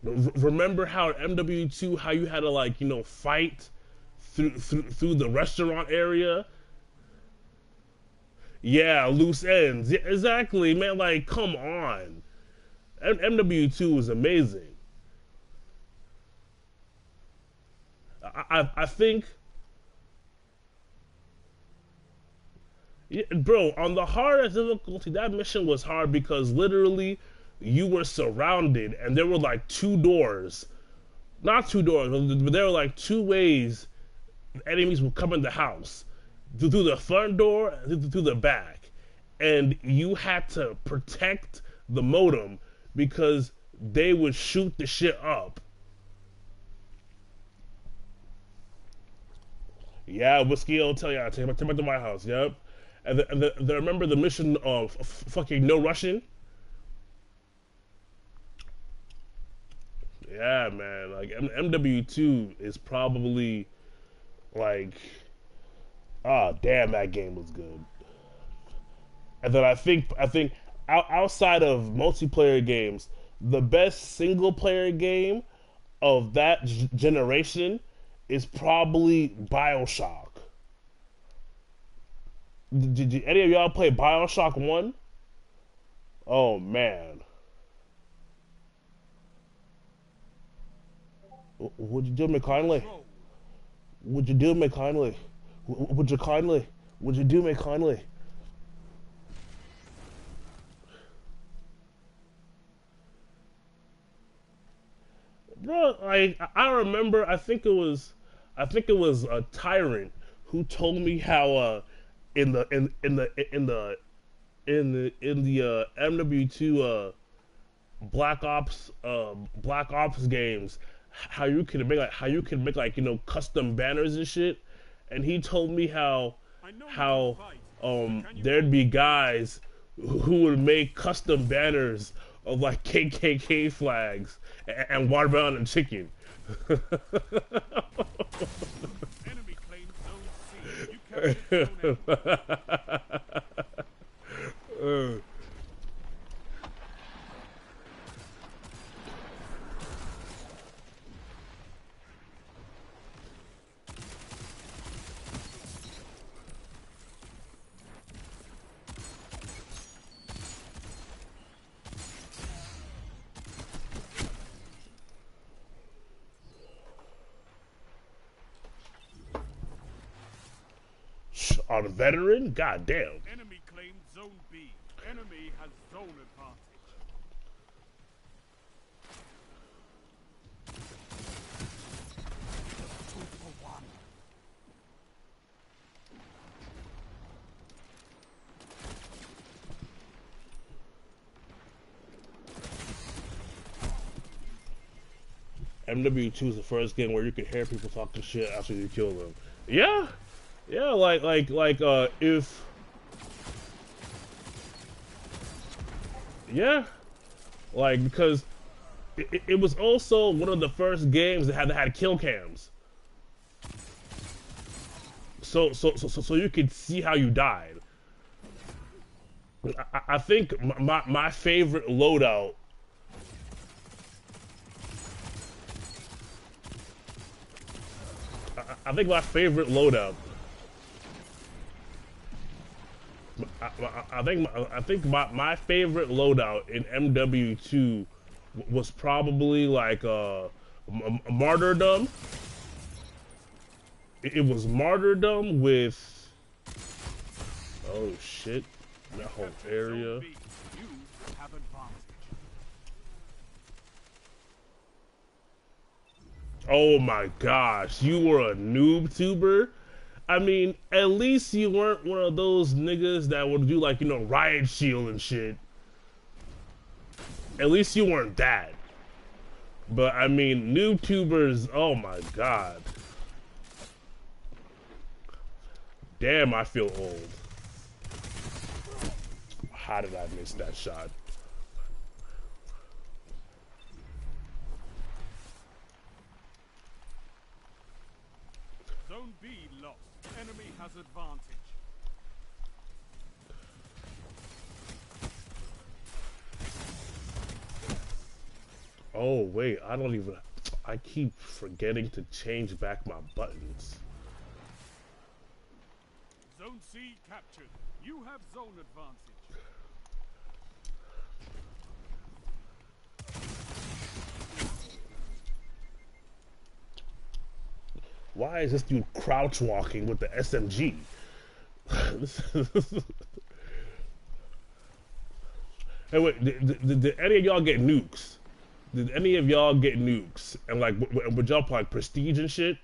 Remember how MW2, how you had to like, you know, fight through the restaurant area? Yeah, loose ends. Yeah, exactly, man. Like, come on. MW2 was amazing. I think, yeah, bro, on the hardest difficulty, that mission was hard because literally you were surrounded and there were like two doors. Not two doors, but there were like two ways enemies would come in the house. Through the front door, through the back. And you had to protect the modem because they would shoot the shit up. Yeah, Whiskey, I'll tell you, take back to my house, yep. And remember the mission of fucking no Russian? Yeah, man, like MW2 is probably like, ah, damn, that game was good. And then I think outside of multiplayer games, the best single player game of that generation is probably BioShock. Did any of y'all play BioShock 1? Oh man. Would you do me kindly? Would you do me kindly? Would you kindly? Would you do me kindly? Bro, like I remember, I think it was a Tyrant who told me how in the MW2 Black Ops games, how you can make like, you know, custom banners and shit, and he told me how there'd be guys who would make custom banners of like KKK flags and watermelon and chicken. Enemy claims zone C. You captured zone A. On a veteran? God damn. Enemy claims zone B. Enemy has zone advantage. MW2 is the first game where you can hear people talking shit after you kill them. Yeah. Yeah, like if, yeah, like, because it was also one of the first games that had kill cams, so you could see how you died. I think my favorite loadout. I think my favorite loadout. I think my favorite loadout in MW2 was probably like Martyrdom. It was Martyrdom with, oh shit, that whole area. You have advantage. Oh my gosh, you were a noob tuber? I mean, at least you weren't one of those niggas that would do like, you know, riot shield and shit. At least you weren't that. But I mean, noob tubers, oh my god. Damn, I feel old. How did I miss that shot? Zone B lost. Enemy has advantage. Oh wait, I keep forgetting to change back my buttons. Zone C captured. You have zone advantage. Why is this dude crouch walking with the SMG? Hey wait, did any of y'all get nukes? Did any of y'all get nukes? And like, would y'all play like prestige and shit?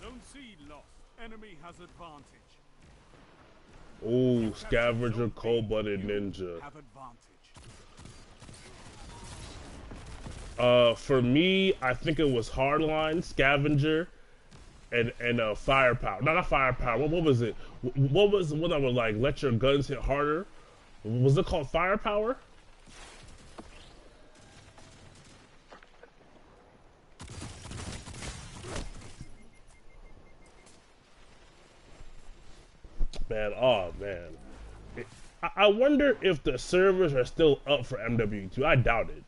Zone C lost. Enemy has advantage. Oh, scavenger, cold-blooded ninja. Have advantage. For me, I think it was hardline, scavenger, and firepower. No, not firepower. What was it? What was the one that would like let your guns hit harder? Was it called firepower? Man, oh man. I wonder if the servers are still up for MW2. I doubt it.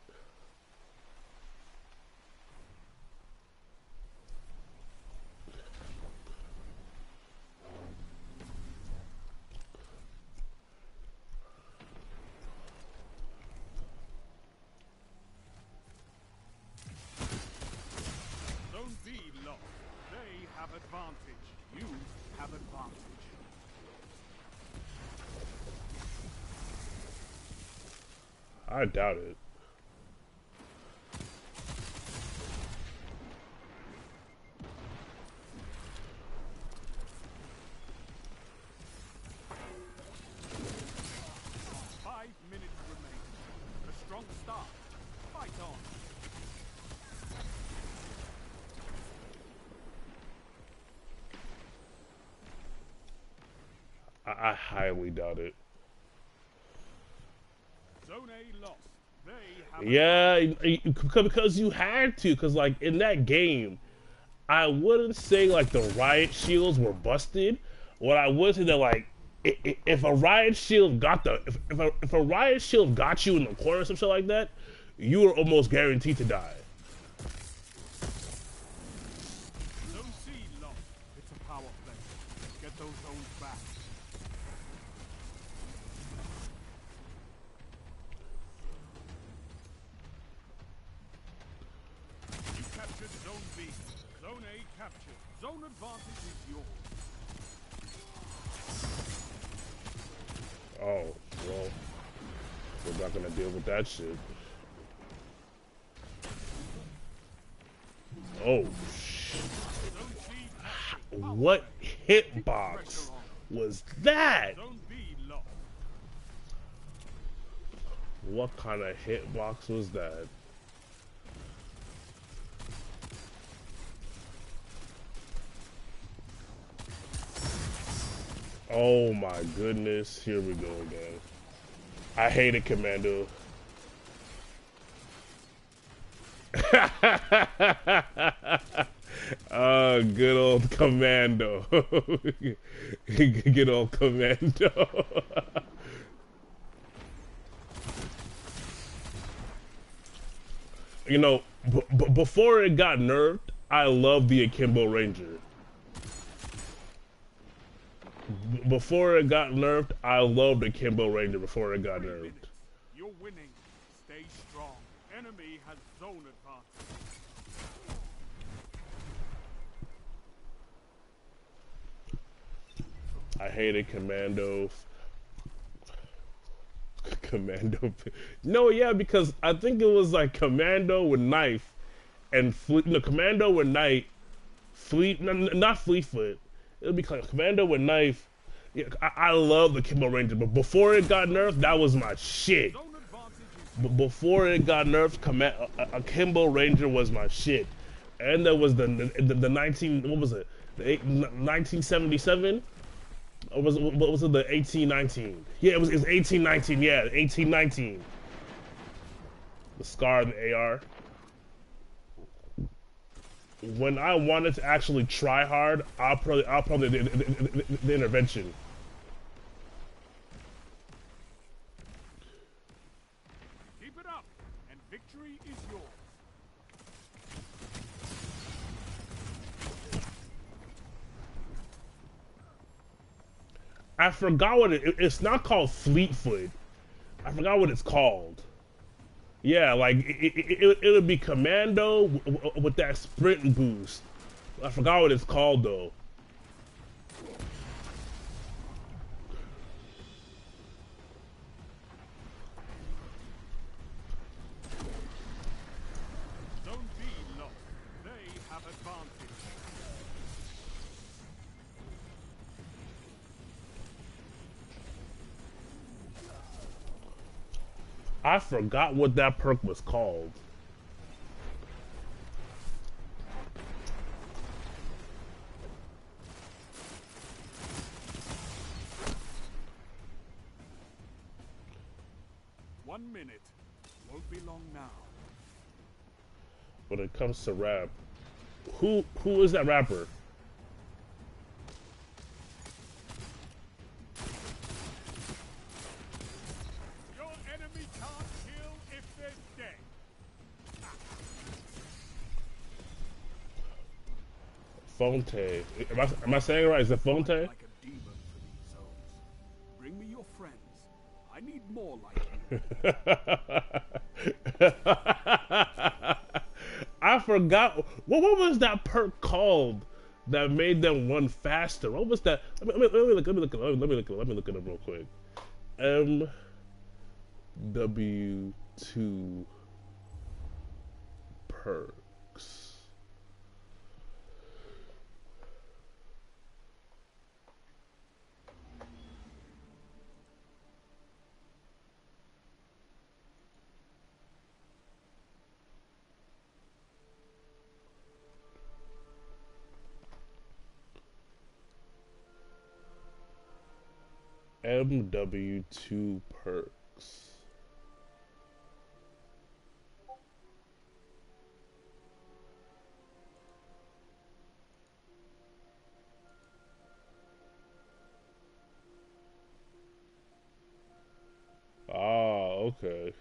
Zone B lost. They have advantage. You have advantage. I doubt it. Five minutes remain. A strong start. Fight on. I highly doubt it. Zone A lost. They have Yeah, because you had to. Because like in that game, I wouldn't say like the riot shields were busted. What I would say that like if a riot shield got if a riot shield got you in the corner or some shit like that, you were almost guaranteed to die. Zone C lost. It's a power play. Get those zones back. You captured Zone B. Zone A captured. Zone advantage is yours. Oh, well, we're not gonna deal with that shit. Oh, Zone C captured. what hitbox was that? Zone B lost. What kind of hitbox was that? Oh my goodness, here we go again. I hate it, Commando. Good old Commando. Good old Commando. You know, before it got nerfed, I loved the Akimbo Ranger. Before it got nerfed, I loved the Akimbo Ranger before it got 3 nerfed. minutes. You're winning. Stay strong. Enemy has zone advantage. I hated Commando. Commando. No, yeah, because I think it was like Commando with Knife and Fleet. No, Commando with Knight. Fleet, no, not Fleetfoot. It would be like Commando with Knife. Yeah, I love the Akimbo Ranger, but before it got nerfed, that was my shit. Zone advantage is Before it got nerfed, Akimbo Ranger was my shit. And there was the 19, what was it? The 1977. What was it, the 1819? Yeah, it was 1819. Yeah, 1819. The Scar and the AR. When I wanted to actually try hard, I'll probably the intervention. Keep it up, and victory is yours. I forgot what it's not called Fleetfoot. I forgot what it's called. Yeah, like it would be Commando with that sprint boost. I forgot what it's called though. Zone B lost. They have advantage. I forgot what that perk was called. One minute. Won't be long now. When it comes to rap, who is that rapper? Your enemy can't kill if they're dead. Fonte. Am I saying it right? Is it Fonte? Like a demon for these zones. Bring me your friends. I need more like you. I forgot. What was that perk called that made them run faster? What was that? Let me look it up real quick. MW2 perks. MW2 perks. Ah, okay.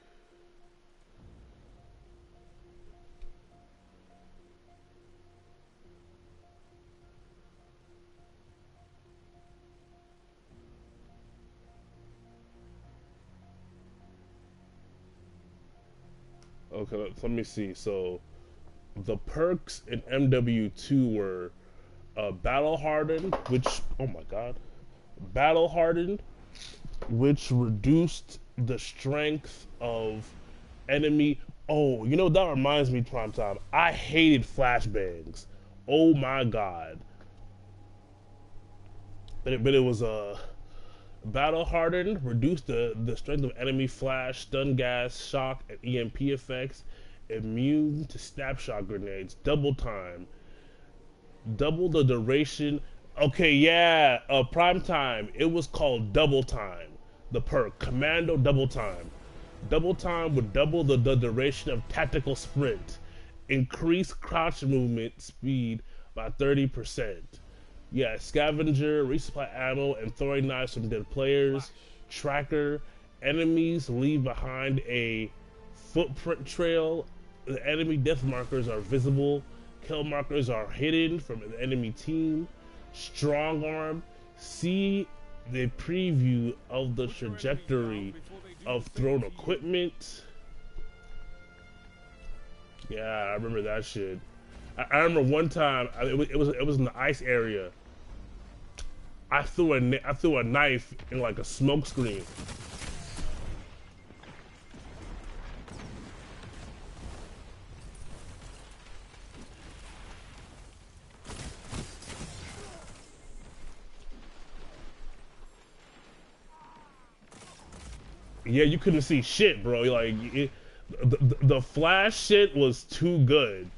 Okay, let me see. So, the perks in MW2 were Battle Hardened, which, oh my god. Battle Hardened, which reduced the strength of enemy. Oh, you know, that reminds me, Prime Time. I hated flashbangs. Oh my god. But it was Battle Hardened, reduced the strength of enemy flash, stun gas, shock, and EMP effects. Immune to snapshot grenades. Double time. Double the duration. Okay, yeah, Prime Time. It was called Double Time. The perk. Commando Double Time. Double Time would double the duration of tactical sprint. Increase crouch movement speed by 30%. Yeah, scavenger, resupply ammo, and throwing knives from dead players. Tracker, enemies leave behind a footprint trail. The enemy death markers are visible. Kill markers are hidden from the enemy team. Strong arm, see the preview of the trajectory of thrown equipment. Yeah, I remember that shit. I remember one time it was in the ice area. I threw a knife in like a smoke screen. Yeah, you couldn't see shit, bro. Like the flash shit was too good.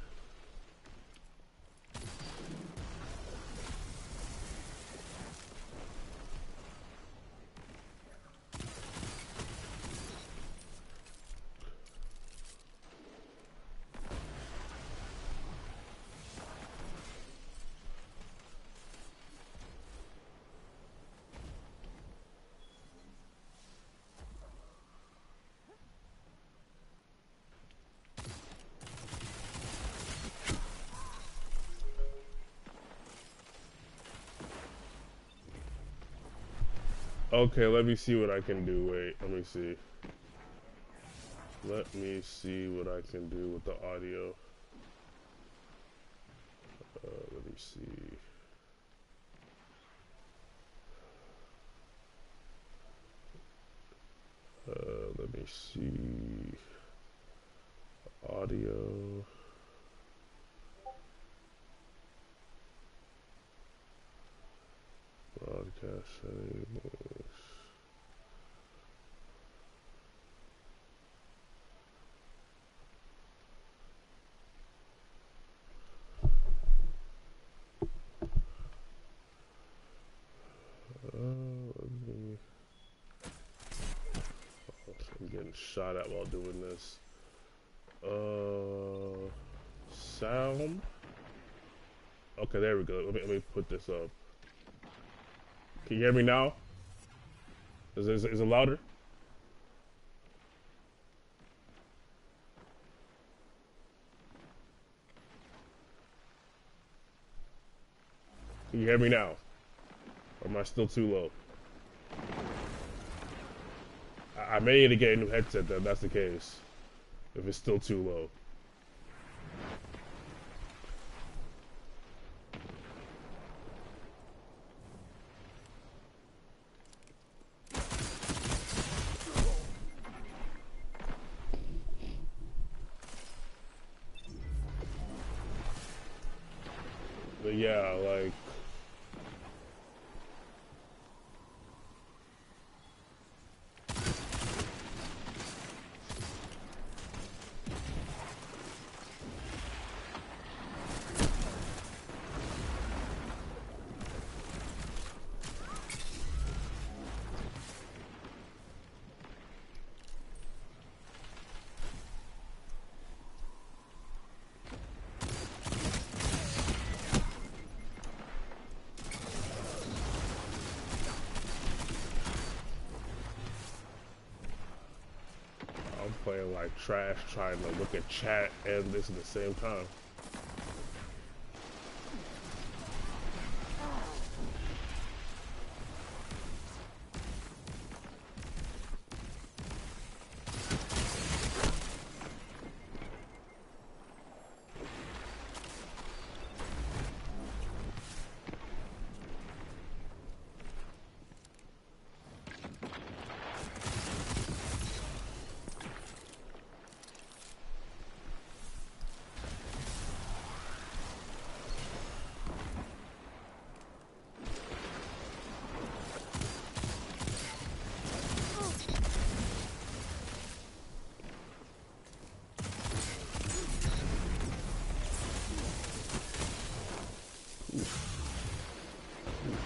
Okay, let me see what I can do. Wait, let me see. Let me see what I can do with the audio. Let me see. Let me see. Audio. Broadcast settings. Let me. Oh, I'm getting shot at while doing this. Sound. Okay, there we go. Let me put this up. Can you hear me now? Is it louder? Can you hear me now? Or am I still too low? I may need to get a new headset then, if that's the case. If it's still too low. But yeah, like... I'm playing like trash, trying to look at chat and this at the same time.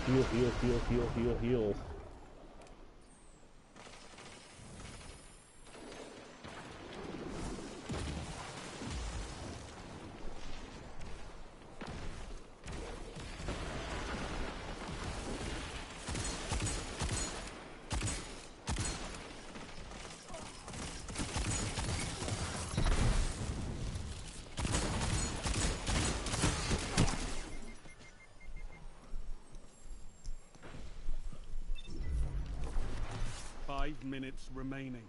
Heal, heal, heal, heal, heal, heal. Minutes remaining.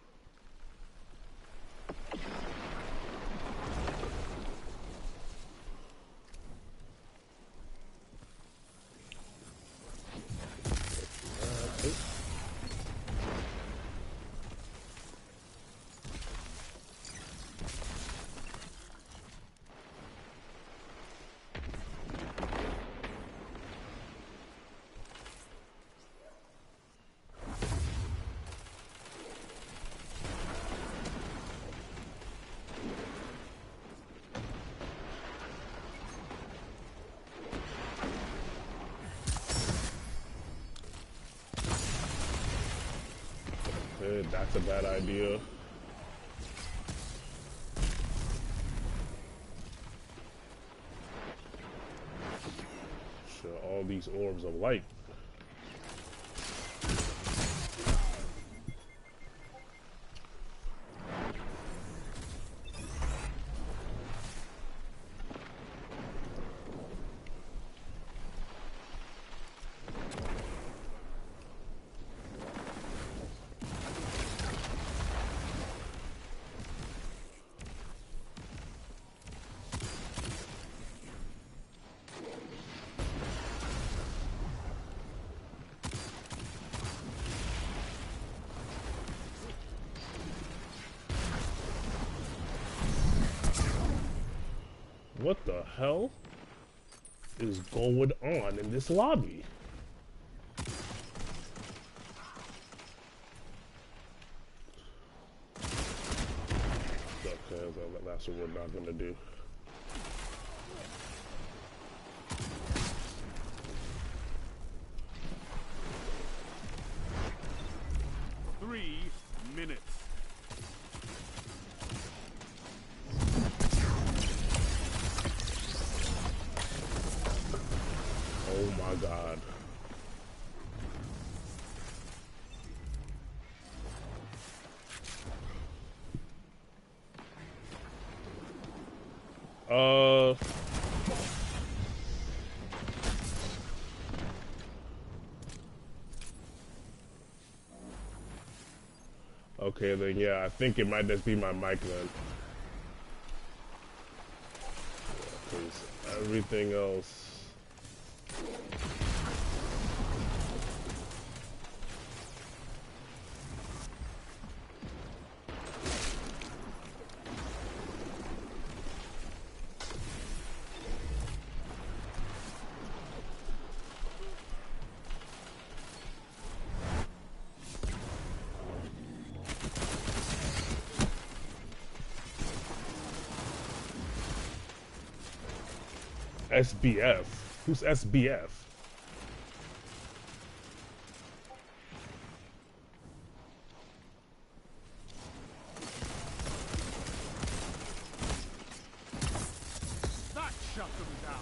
That's a bad idea. Sure, all these orbs of light. What the hell is going on in this lobby? Okay, that's what we're not gonna do. Oh my God. Okay, then yeah, I think it might just be my mic then. Because everything else. SBF? Who's SBF? That shut them down.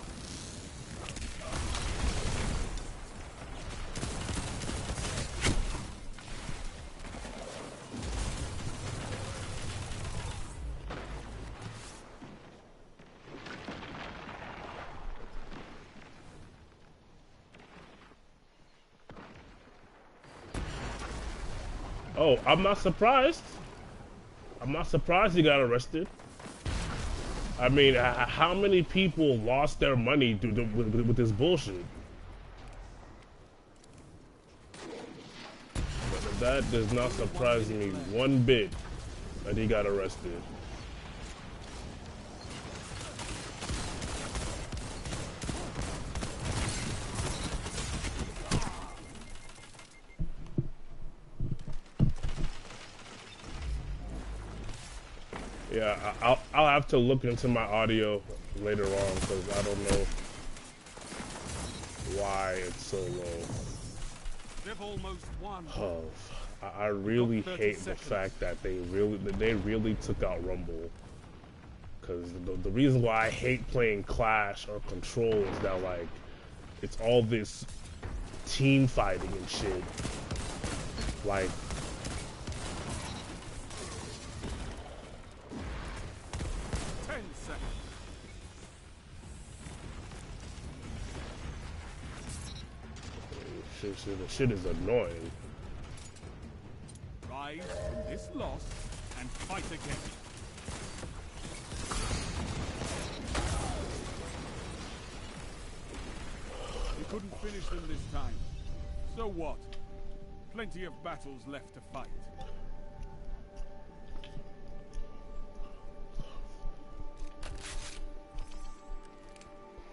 Oh, I'm not surprised. I'm not surprised he got arrested. I mean, how many people lost their money with this bullshit? But that does not surprise me one bit that he got arrested. Yeah, I'll have to look into my audio later on because I don't know why it's so low. They've almost won. Oh, I really hate the fact that they really took out Rumble. Because the reason why I hate playing Clash or Control is that like it's all this team fighting and shit. Like. The shit is annoying. Rise from this loss and fight again. We couldn't finish them this time. So what? Plenty of battles left to fight.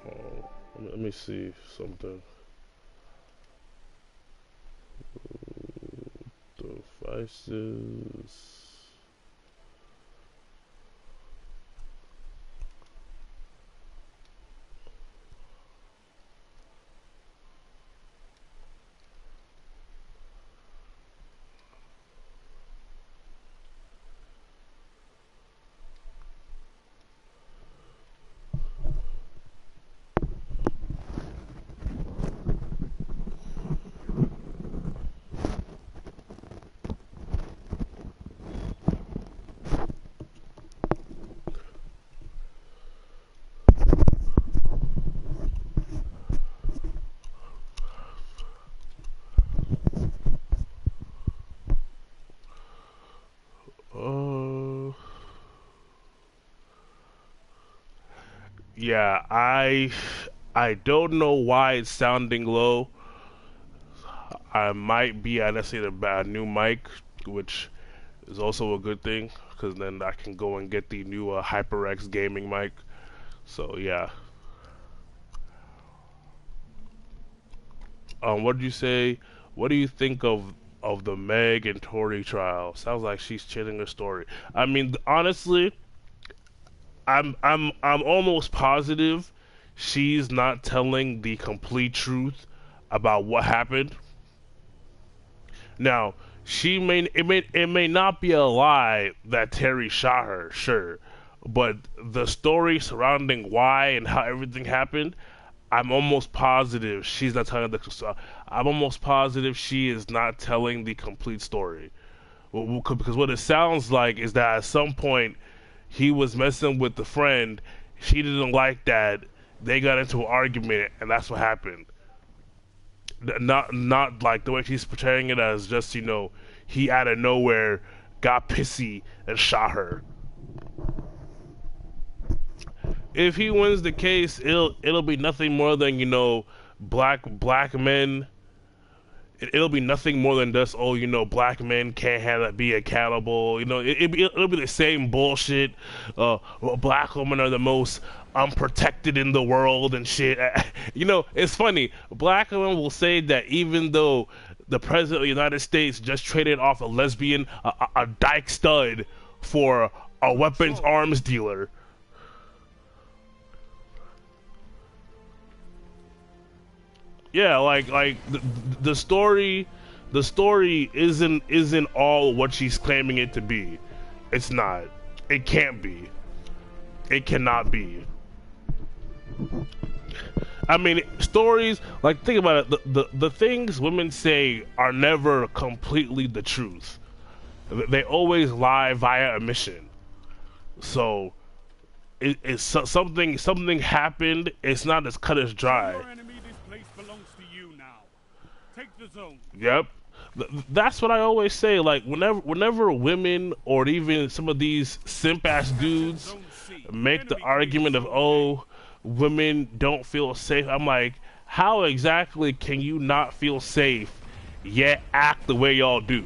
Oh, let me see something. Devices. Yeah, I don't know why it's sounding low. I might be honestly a new mic, which is also a good thing because then I can go and get the new HyperX gaming mic. So yeah. What did you say? What do you think of the Meg and Tori trial? Sounds like she's changing her story. I mean, honestly, I'm almost positive she's not telling the complete truth about what happened. Now, it may not be a lie that Terry shot her, sure, but the story surrounding why and how everything happened, I'm almost positive she's not telling the. I'm almost positive she is not telling the complete story. Because what it sounds like is that at some point he was messing with the friend. She didn't like that. They got into an argument, and that's what happened. Not like the way she's portraying it as just he out of nowhere got pissy and shot her. If he wins the case, it'll be nothing more than black men. It'll be nothing more than just black men can't be accountable. It'll be the same bullshit. Black women are the most unprotected in the world and shit. It's funny. Black women will say that even though the president of the United States just traded off a lesbian, a dyke stud, for a weapons arms dealer. Yeah, like the story isn't all what she's claiming it to be. It's not. It can't be. It cannot be. I mean, stories, like, think about it. The things women say are never completely the truth. They always lie via omission. So it's something happened. It's not as cut as dry. Take the zone. Yep. That's what I always say. Like, whenever women or even some of these simp ass dudes make the argument of, oh, women don't feel safe, I'm like, how exactly can you not feel safe yet act the way y'all do?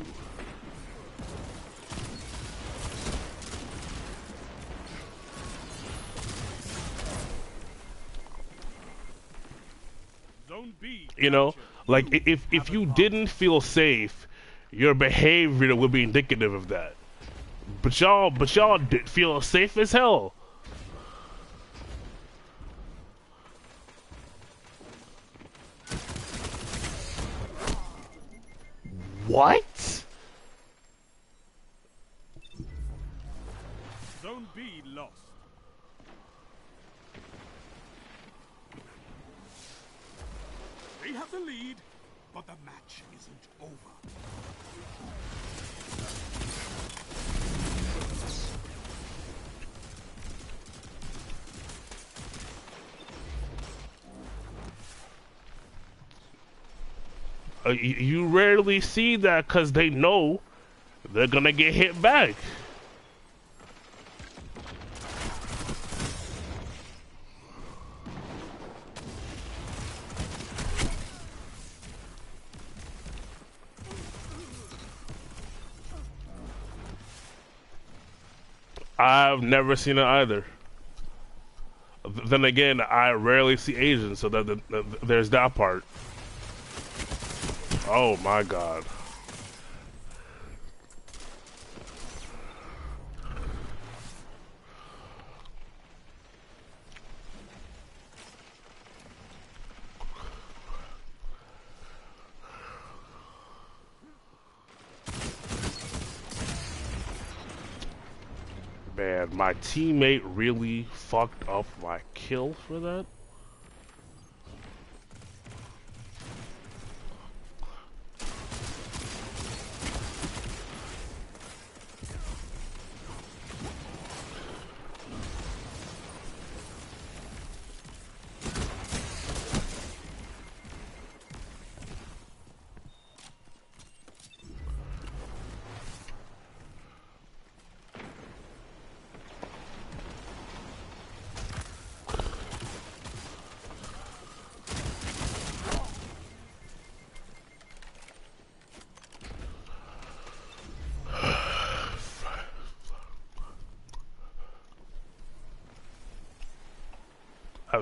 Zone B. Like, if you didn't feel safe, your behavior would be indicative of that. But y'all did feel safe as hell. What? Zone B lost. They have the lead, but the match isn't over. You rarely see that because they know they're gonna get hit back. I've never seen it either. Then again, I rarely see Asians, so there's that part. Oh my god. Man, my teammate really fucked up my kill for that?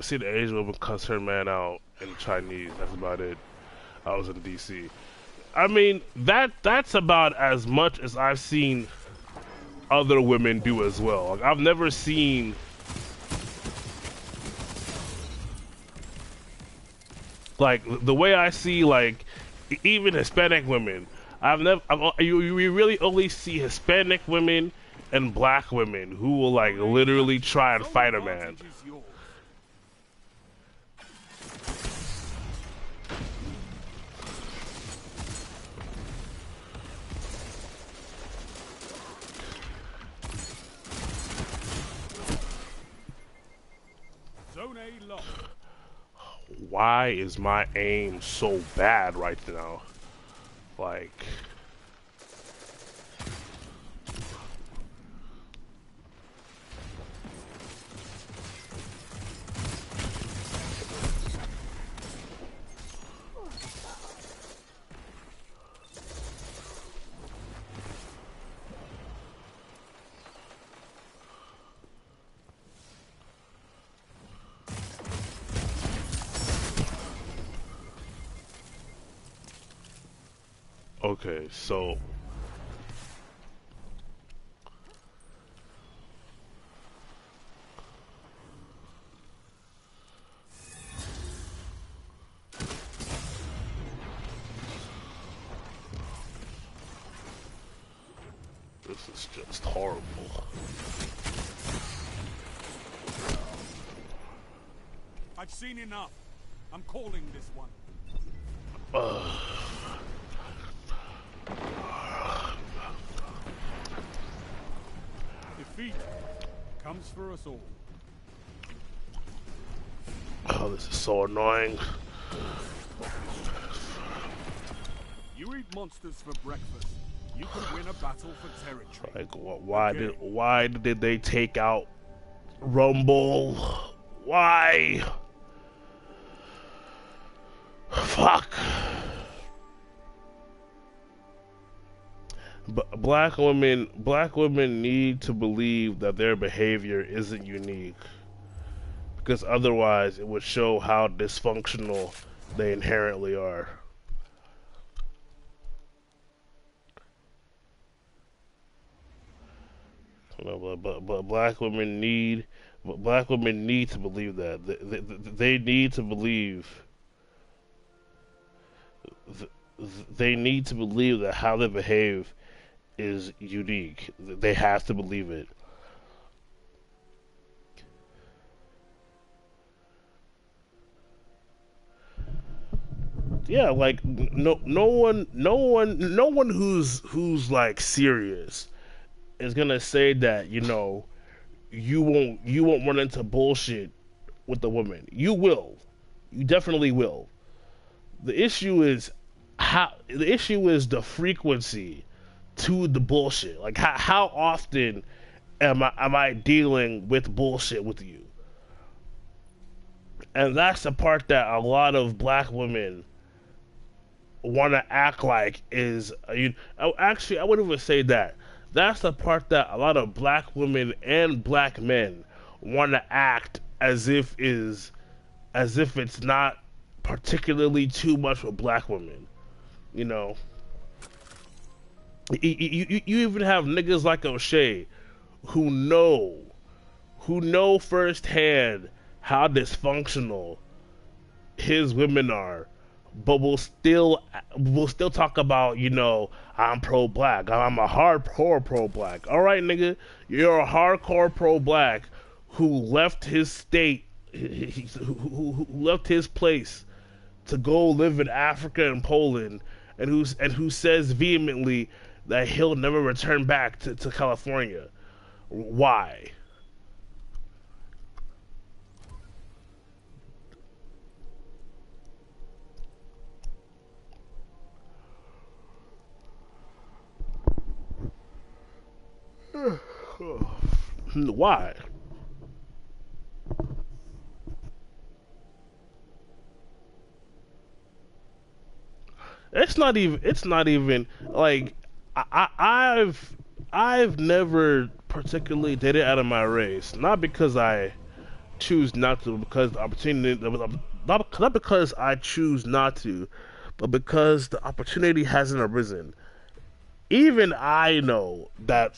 I've seen an Asian woman cuss her man out in Chinese. That's about it. I was in DC. I mean, that's about as much as I've seen other women do as well. Like, I've never seen like the way I see like even Hispanic women. You really only see Hispanic women and black women who will like literally try and fight a man. Zone A locked. Why is my aim so bad right now? Like, okay, so this is just horrible. I've seen enough. I'm calling this one. Defeat comes for us all. Oh, this is so annoying. You eat monsters for breakfast. You can win a battle for territory. Like, why did they take out Rumble? Why? Fuck. Black women need to believe that their behavior isn't unique, because otherwise it would show how dysfunctional they inherently are. But black women need to believe that they need to believe. They need to believe that how they behave is unique. They have to believe it. Yeah, like no one who's like serious is gonna say that, you know, you won't run into bullshit with the woman. You will. You definitely will. The issue is the frequency to the bullshit. Like how often am I dealing with bullshit with you? And that's the part that a lot of black women want to act like is actually, I wouldn't even say that. That's the part that a lot of black women and black men want to act as if it's not particularly too much for black women. You know, you even have niggas like O'Shea who know firsthand how dysfunctional his women are, but will still talk about, you know, I'm pro-black. I'm a hardcore pro-black. All right, nigga, you're a hardcore pro-black who left his state, who left his place to go live in Africa and Poland, and who says vehemently that he'll never return back to California. Why? Why? It's not even like I've never particularly dated out of my race. Not because I choose not to because the opportunity, not because I choose not to, but because the opportunity hasn't arisen. Even I know that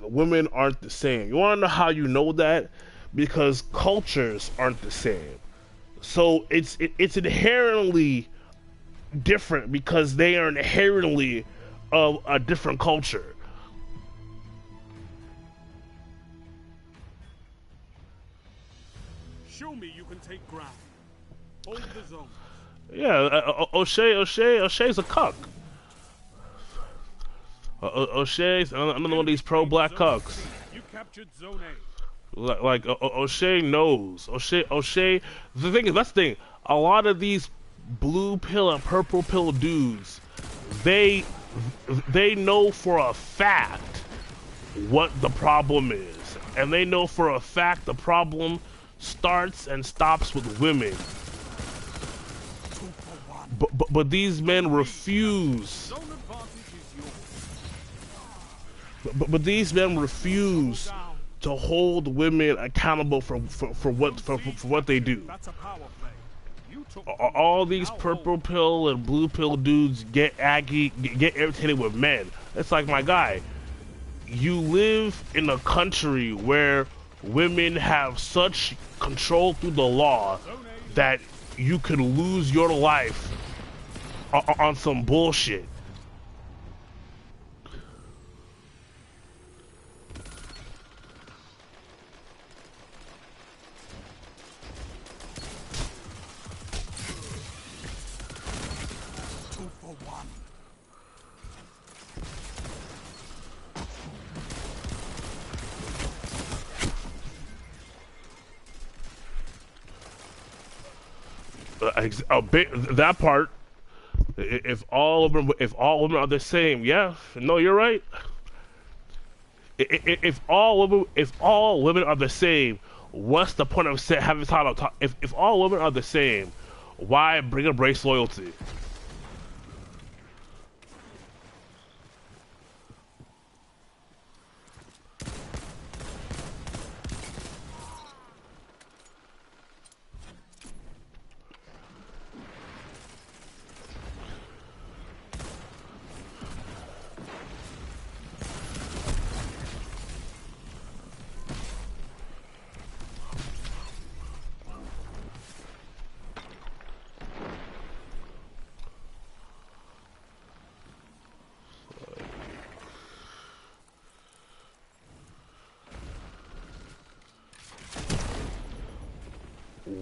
women aren't the same. You want to know how you know that? Because cultures aren't the same. So it's inherently different because they are inherently of a different culture. Show me you can take ground. Hold the zone. Yeah, O'Shea's a cuck. O'Shea's another one of these pro-black cucks. You captured Zone A. Like O'Shea knows. O'Shea. The thing is, that's the thing. A lot of these blue pill and purple pill dudes, they know for a fact what the problem is, and they know for a fact the problem starts and stops with women. But these men refuse. But these men refuse to hold women accountable for what they do. All these purple pill and blue pill dudes get aggy, get irritated with men. It's like, my guy, you live in a country where women have such control through the law that you could lose your life on some bullshit. That part. If all women are the same, yeah, no, you're right. If all women are the same, what's the point of having title talk? If all women are the same, why bring up race loyalty?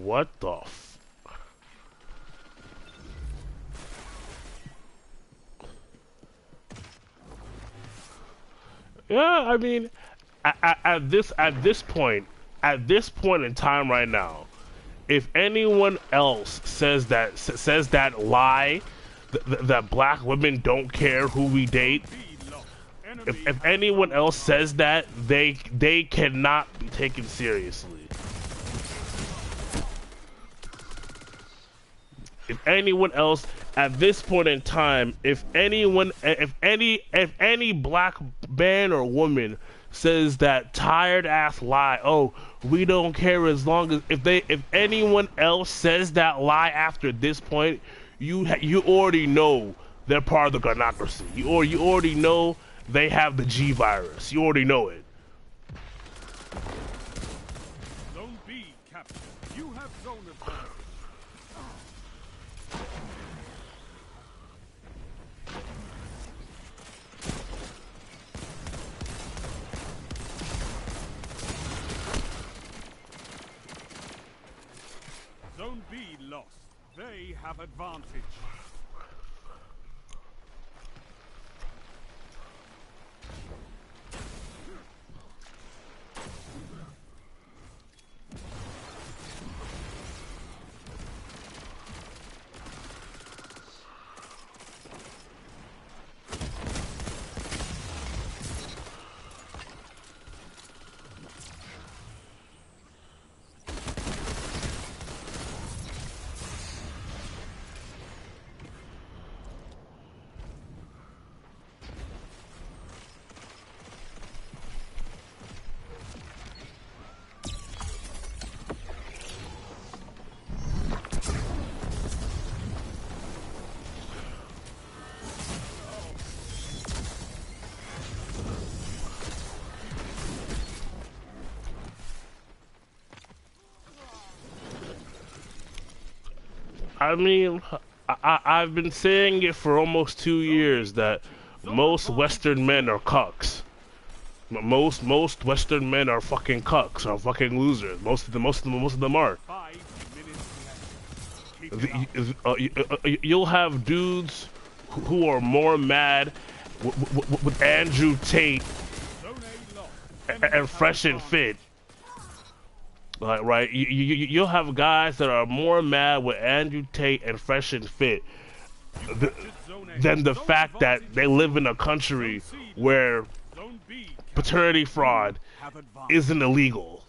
What the f... Yeah, I mean, at this point in time right now, if anyone else says that lie, that black women don't care who we date, if anyone else says that, they cannot be taken seriously. If anyone else at this point in time, if any black man or woman says that tired ass lie, oh, we don't care as long as, if anyone else says that lie after this point, you already know they're part of the gynocracy. You already know they have the G virus. You already know it. Zone B captured. You have zone advantage. Zone B lost. They have advantage. I mean, I've been saying it for almost 2 years that most Western men are cucks. Most Western men are fucking cucks, are fucking losers. Most of them are. 5 minutes left. Keep it up. You'll have dudes who are more mad with Andrew Tate Zone A lost. and Fresh and Fit. Like, right, you'll have guys that are more mad with Andrew Tate and Fresh and Fit than the fact that they live in a country where Zone B paternity fraud have advanced. isn't illegal.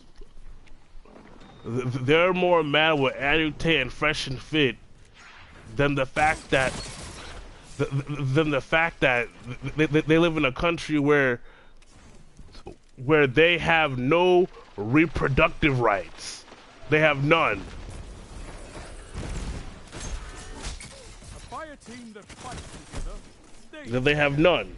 They're more mad with Andrew Tate and Fresh and Fit than the fact that they live in a country where they have no reproductive rights. They have none. A fire team that fights together. That they have none.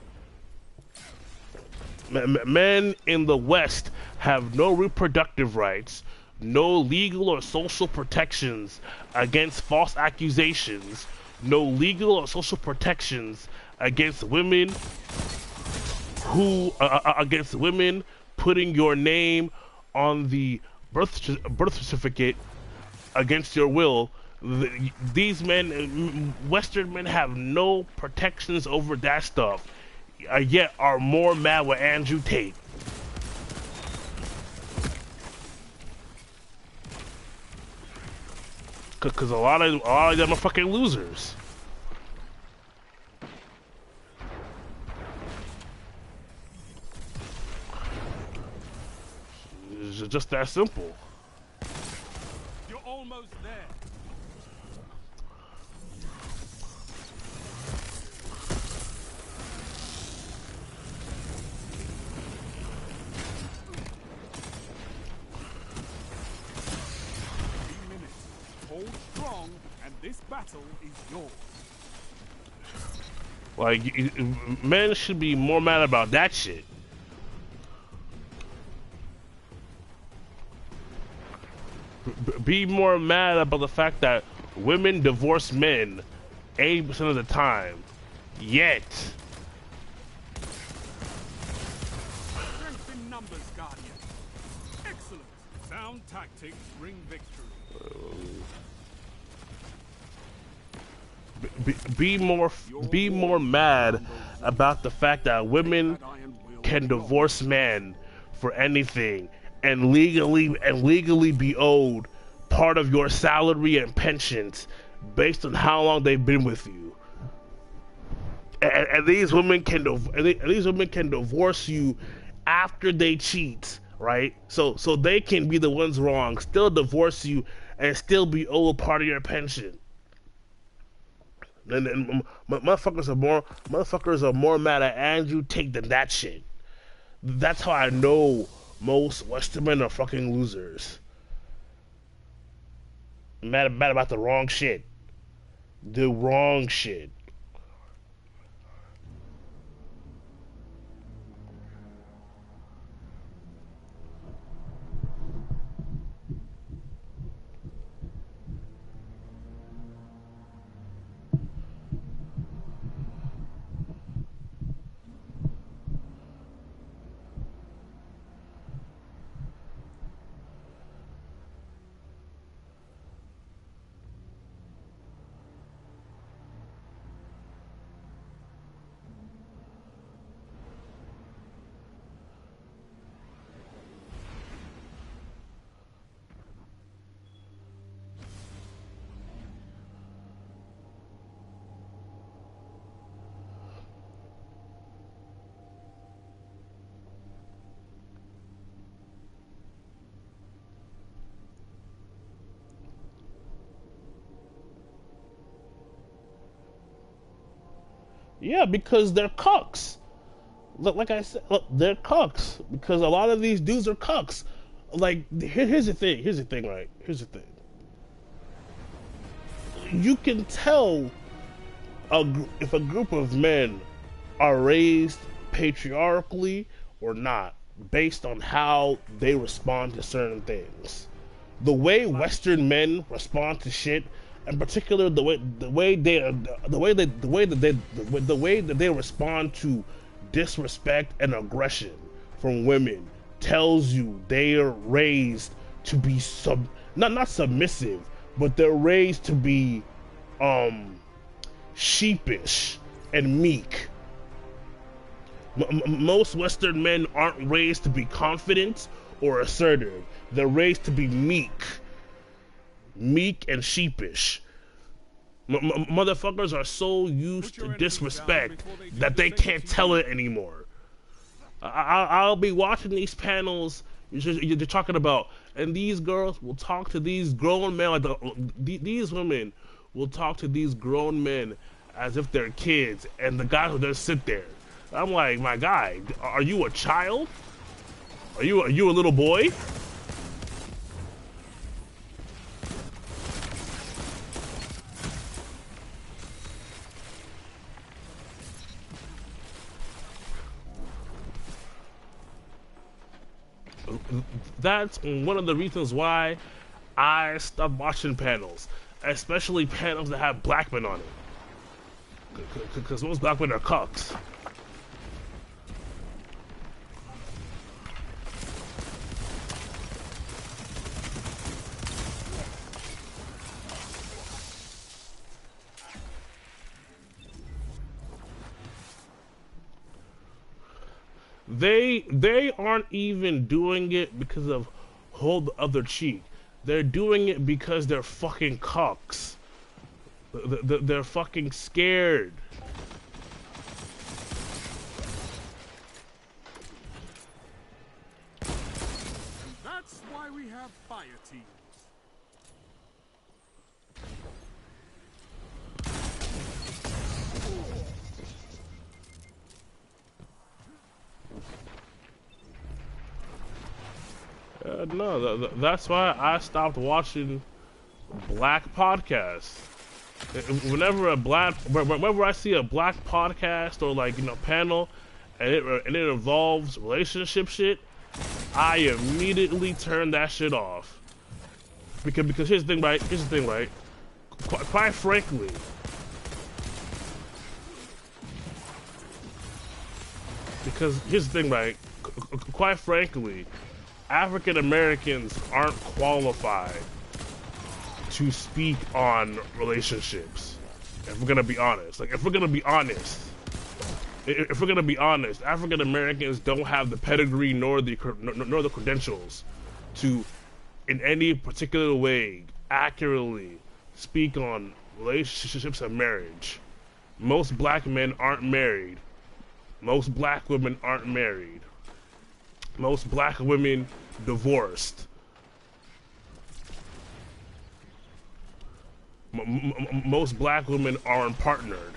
Men in the West have no reproductive rights, no legal or social protections against false accusations, no legal or social protections against women against women putting your name on the birth certificate against your will. These men, Western men, have no protections over that stuff, yet are more mad with Andrew Tate. Cause a lot of them are fucking losers. It's just that simple. You're almost there. Hold strong, and this battle is yours. Like, men should be more mad about that shit. Be more mad about the fact that women divorce men 80% of the time. Yet, Strength in numbers, Guardian. Excellent. Sound tactics bring victory. be more mad about the fact that women can divorce men for anything and legally be owed part of your salary and pensions based on how long they've been with you. And these women can divorce you after they cheat, right? So they can be the ones wrong, still divorce you, and still be owed part of your pension. And motherfuckers are more mad at Andrew Tate than that shit. That's how I know most Western men are fucking losers. Mad about the wrong shit. The wrong shit. Yeah, because they're cucks. Like I said, look, they're cucks because a lot of these dudes are cucks. Like, here's the thing. Here's the thing, right? Here's the thing. You can tell if a group of men are raised patriarchally or not based on how they respond to certain things. The way Western men respond to shit in particular the way that they respond to disrespect and aggression from women tells you they are raised to be not submissive, but they're raised to be sheepish and meek. Most Western men aren't raised to be confident or assertive. They're raised to be meek and sheepish. Motherfuckers are so used to disrespect that they can't tell it anymore. I'll be watching these panels you're talking about, and these girls will talk to these grown men, like these women will talk to these grown men as if they're kids, and the guys will just sit there. I'm like, my guy, are you a child? Are you a little boy? That's one of the reasons why I stopped watching panels, especially panels that have black men on it, because most black men are cucks. They aren't even doing it because of hold the other cheek. They're doing it because they're fucking cucks. They're fucking scared. And that's why we have fire teams. No, that's why I stopped watching black podcasts. Whenever I see a black podcast or like panel, and it involves relationship shit, I immediately turn that shit off. Because here's the thing, right? Quite frankly, quite frankly, African Americans aren't qualified to speak on relationships. If we're gonna be honest, African Americans don't have the pedigree nor the credentials to, in any particular way, accurately speak on relationships and marriage. Most black men aren't married. Most black women aren't married. Most black women divorced. Most black women aren't partnered.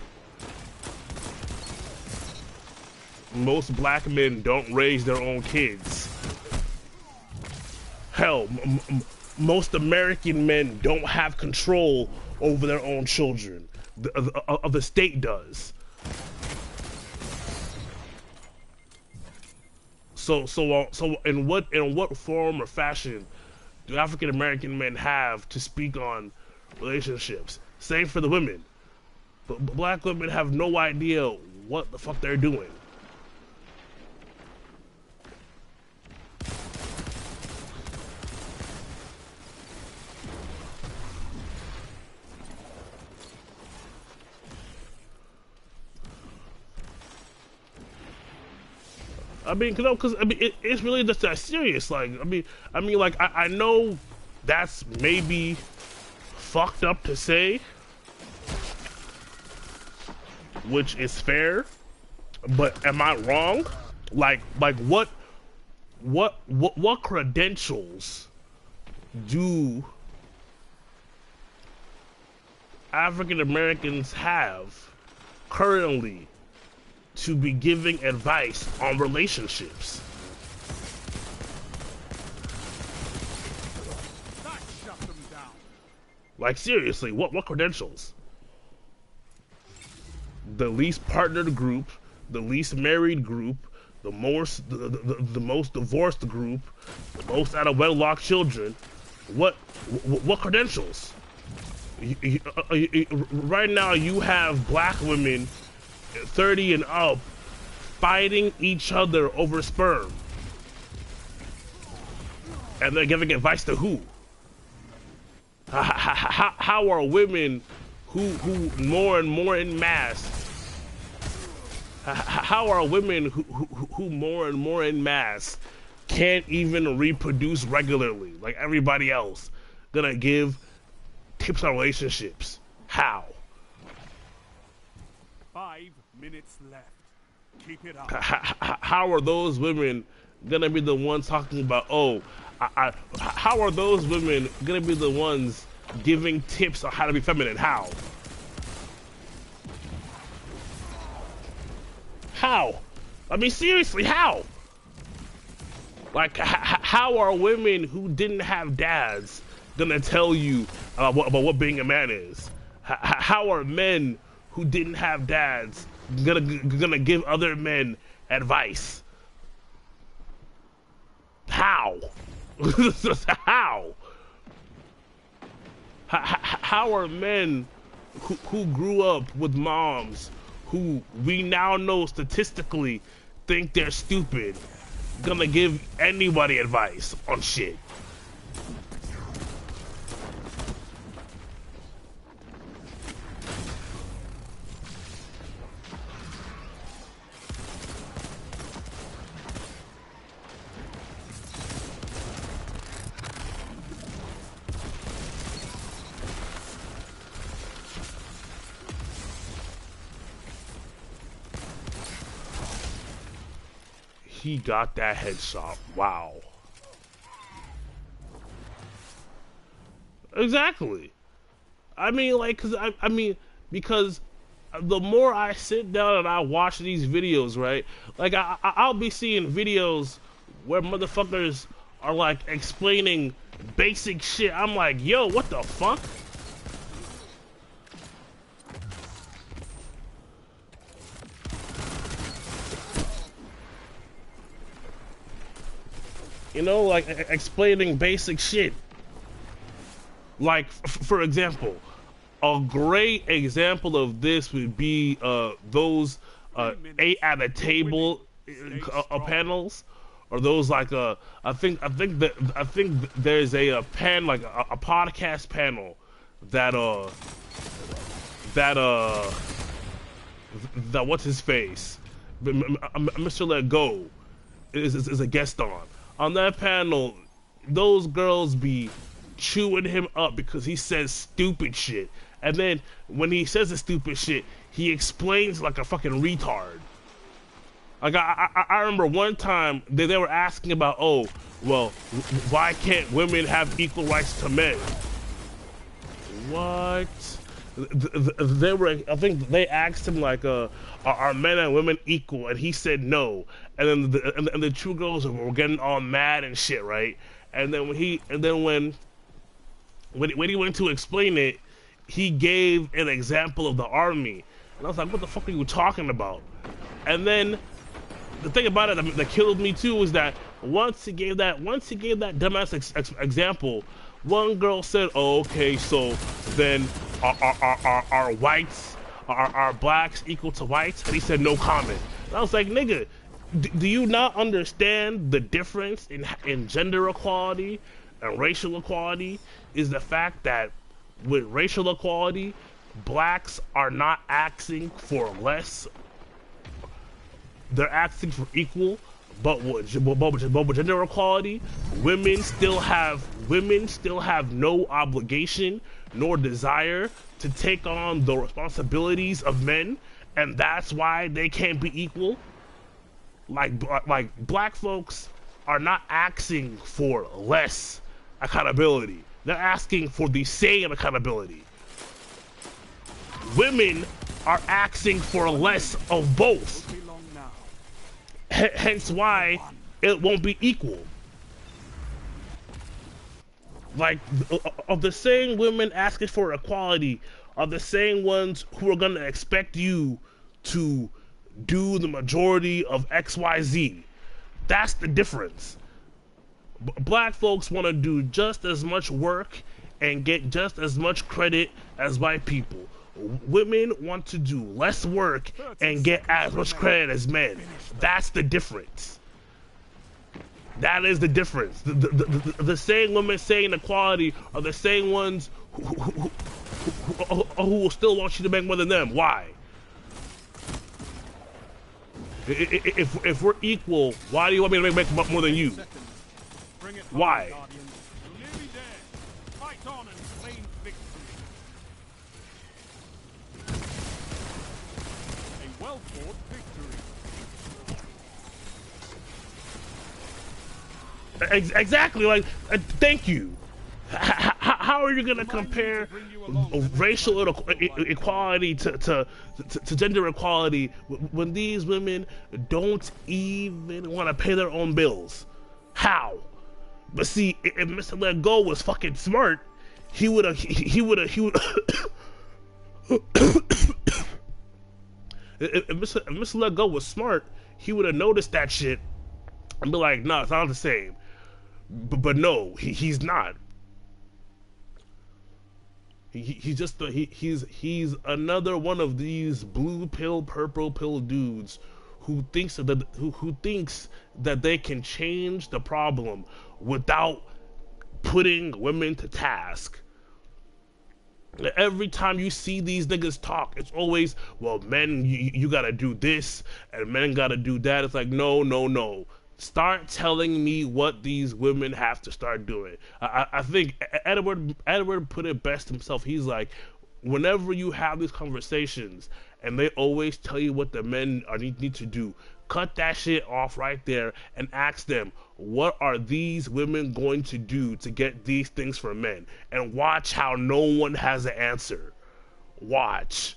Most black men don't raise their own kids. Hell, most American men don't have control over their own children. The state does. So in what form or fashion do African American men have to speak on relationships? Same for the women. But black women have no idea what the fuck they're doing. I mean, it's really just that serious. Like, I know that's maybe fucked up to say, which is fair, but am I wrong? Like what credentials do African Americans have currently to be giving advice on relationships? That shut them down. Like, seriously, what credentials? The least partnered group, the least married group, the most divorced group, the most out of wedlock children. What credentials? right now you have black women 30 and up fighting each other over sperm, and they're giving advice to who? How are women who more and more in mass? How are women who more and more in mass can't even reproduce regularly like everybody else gonna give tips on relationships? How? 5 minutes left. Keep it up. How are those women gonna be the ones talking about, oh, how are those women gonna be the ones giving tips on how to be feminine? How? How? I mean, seriously, how? Like, how are women who didn't have dads gonna tell you about what being a man is? How are men who didn't have dads gonna give other men advice? How? How? How are men who grew up with moms who we now know statistically think they're stupid gonna give anybody advice on shit? He got that headshot. Wow. Exactly. I mean, like, because the more I sit down and I watch these videos, right? Like, I'll be seeing videos where motherfuckers are like explaining basic shit. I'm like, yo, what the fuck? You know, like explaining basic shit. Like, for example, a great example of this would be those 8 at a table panels, or those like I think there's a pan, like a podcast panel that what's his face, Mr. Let Go is a guest on. On that panel, those girls be chewing him up because he says stupid shit. And then when he says the stupid shit, he explains like a fucking retard. Like, I remember one time they were asking about, oh, well, why can't women have equal rights to men? What? They were, I think they asked him like, are men and women equal? And he said no. And then the two girls were getting all mad and shit, right? And then when he went to explain it, he gave an example of the army, and I was like, what the fuck are you talking about? And then the thing about it that killed me too was that once he gave that dumbass example, one girl said, oh, okay, so then are whites, are blacks equal to whites? And he said no comment. And I was like, nigga, do you not understand the difference in gender equality and racial equality? Is the fact that with racial equality, blacks are not asking for less, they're asking for equal. But with gender equality, women still have no obligation nor desire to take on the responsibilities of men, and that's why they can't be equal. Like black folks are not asking for less accountability. They're asking for the same accountability. Women are asking for less of both. Hence why it won't be equal. Like, of the same women asking for equality are the same ones who are gonna expect you to do the majority of XYZ. That's the difference. Black folks want to do just as much work and get just as much credit as white people. Women want to do less work and get as much credit as men. That's the difference. That is the difference. The same women saying equality are the same ones who will still want you to make more than them. Why? If we're equal, why do you want me to make more than you? Why? Fight on and claim victory. A well-fought victory. Exactly. Like, thank you. How are you gonna compare racial equality to gender equality when these women don't even want to pay their own bills? How? But see, if Mr. Let Go was fucking smart, he would have if Mr. Let Go was smart, he would have noticed that shit and be like, nah, it's not the same. But no, he's not. He's another one of these blue pill, purple pill dudes who thinks that they can change the problem without putting women to task. Every time you see these niggas talk, it's always, well, men, you gotta do this, and men gotta do that. It's like, no. Start telling me what these women have to start doing. I think Edward put it best himself. He's like, whenever you have these conversations and they always tell you what the men need to do, cut that shit off right there and ask them, what are these women going to do to get these things for men? And watch how no one has an answer. Watch.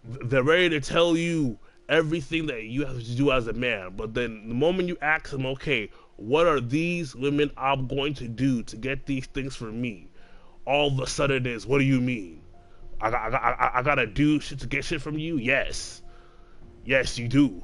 They're ready to tell you everything that you have to do as a man, but then the moment you ask them, okay, what are these women I'm going to do to get these things for me? All of a sudden it is, what do you mean? I gotta do shit to get shit from you? Yes, you do.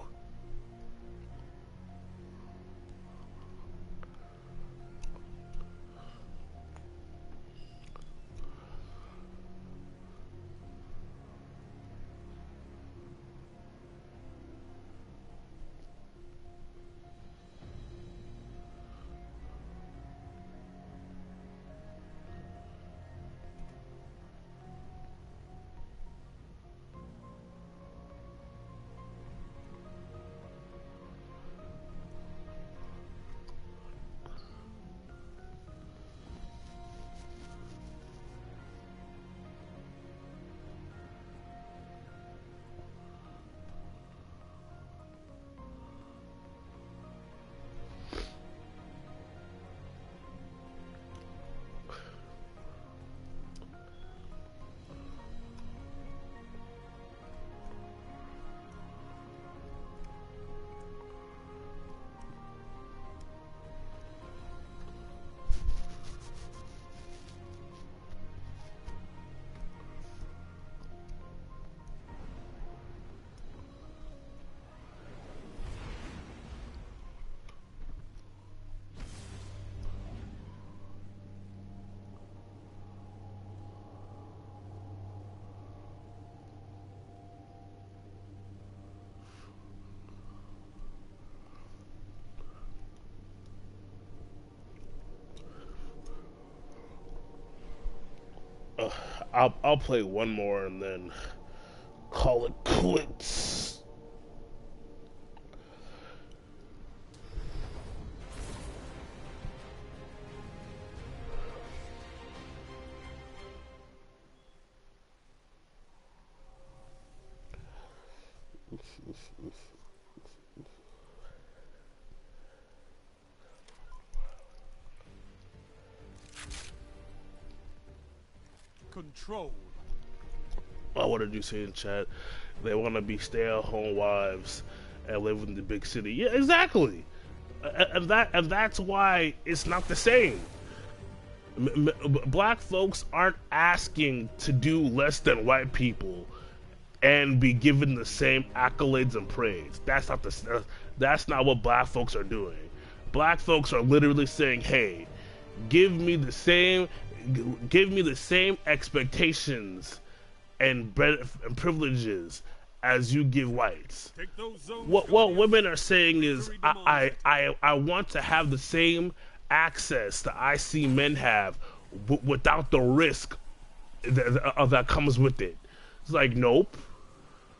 I'll play one more and then call it quits. Control. What did you say in chat? They want to be stay-at-home wives and live in the big city. Yeah, exactly. And that's why it's not the same. Black folks aren't asking to do less than white people and be given the same accolades and praise. That's not what black folks are doing. Black folks are literally saying, hey, give me the same expectations and privileges as you give whites. Take those zones, What Guardians. women are saying is, Very demanding. I want to have the same access that I see men have, without the risk that comes with it. It's like, nope.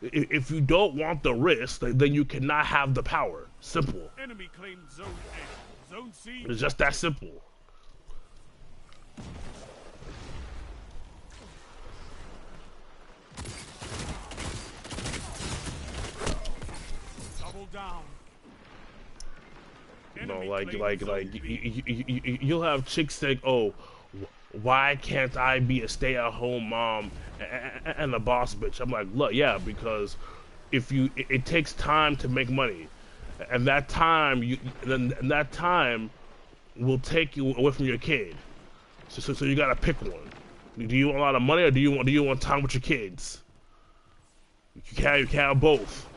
If you don't want the risk, then you cannot have the power. Simple. Enemy claimed Zone A. Zone C. It's just that simple. Double down. No, Enemy like claimed Zone B. you'll have chicks saying, "Oh, why can't I be a stay-at-home mom and a boss bitch?" I'm like, look, yeah, because if it takes time to make money, and that time will take you away from your kid. So you gotta pick one. Do you want a lot of money, or do you want time with your kids? You can't have both.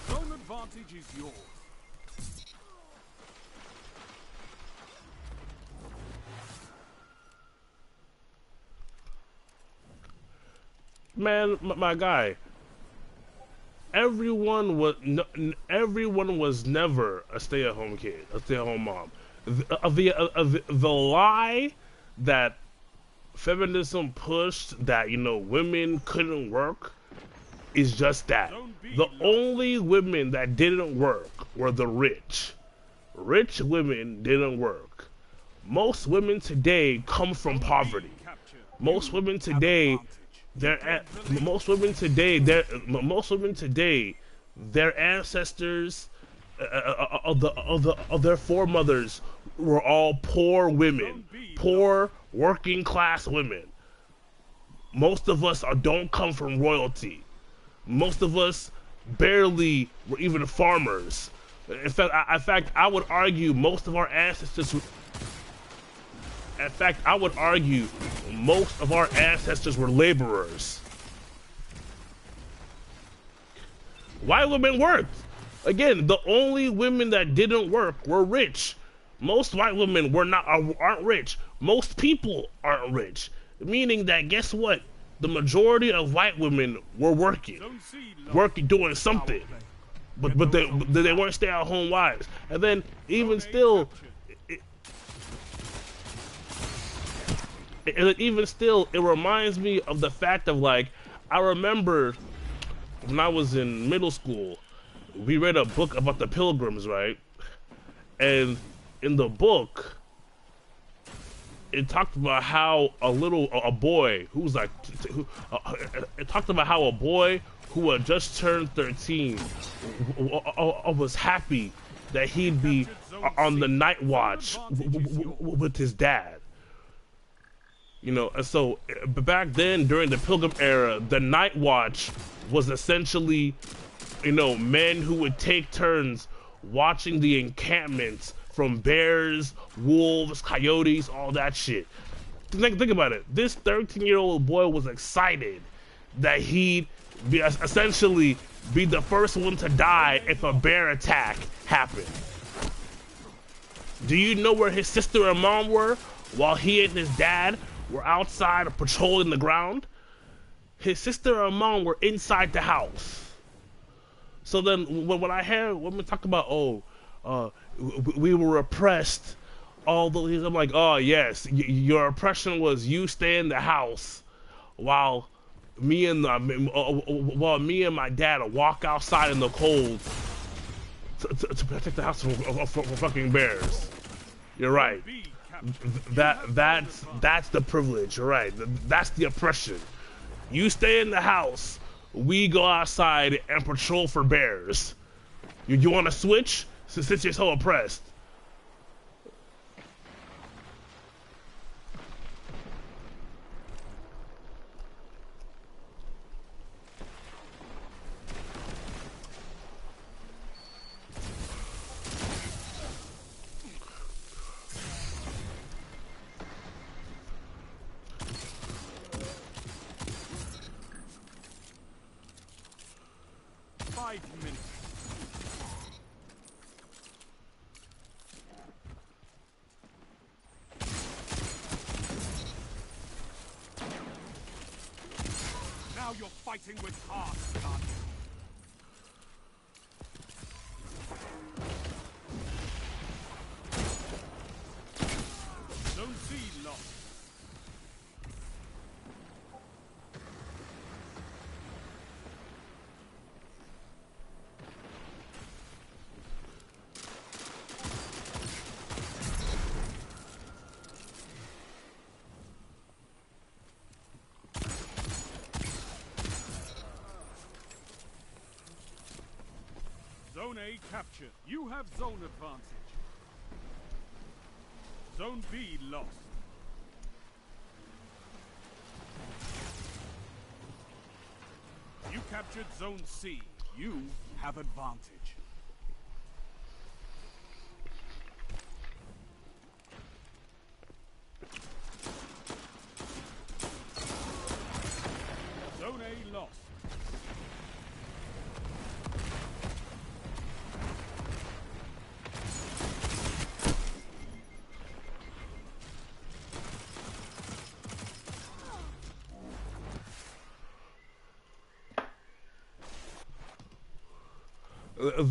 Zone advantage is yours. Man, my guy. Everyone was never a stay-at-home kid, a stay-at-home mom. The lie that feminism pushed, that women couldn't work, is just that. The only women that didn't work were the rich. Rich women didn't work. Most women today come from poverty. Capture. Most women today, most women today, their ancestors of their foremothers were all poor women, poor working class women. Most of us don't come from royalty. Most of us barely were even farmers. In fact, I would argue most of our ancestors. In fact, I would argue most of our ancestors were laborers. White women worked. Again, the only women that didn't work were rich. Most white women aren't rich. Most people aren't rich. Meaning that, guess what? The majority of white women were working, Zone C. doing something. But they weren't stay-at-home wives. And then even still, it reminds me of the fact of, like, I remember when I was in middle school, we read a book about the Pilgrims, right? And in the book, it talked about how a boy who was like, it talked about how a boy who had just turned 13 was happy that he'd be on the night watch with his dad. And so back then, during the Pilgrim era, the night watch was essentially, men who would take turns watching the encampments from bears, wolves, coyotes, all that shit. Think about it. This 13-year-old boy was excited that he'd essentially be the first one to die if a bear attack happened. Do you know where his sister and mom were while he and his dad were outside patrolling the ground? His sister and mom were inside the house. So then when I hear women talk about, we were oppressed, all those, I'm like, oh yes, your oppression was you stay in the house while me and my dad walk outside in the cold to protect the house from fucking bears. You're right. That's the privilege. You're right. That's the oppression. You stay in the house, we go outside and patrol for bears. You want to switch since you're so oppressed? 5 minutes. Now you're fighting with heart, Guardian. Zone C lost. Zone A captured. You have zone advantage. Zone B lost. You captured Zone C. You have advantage. Zone A lost.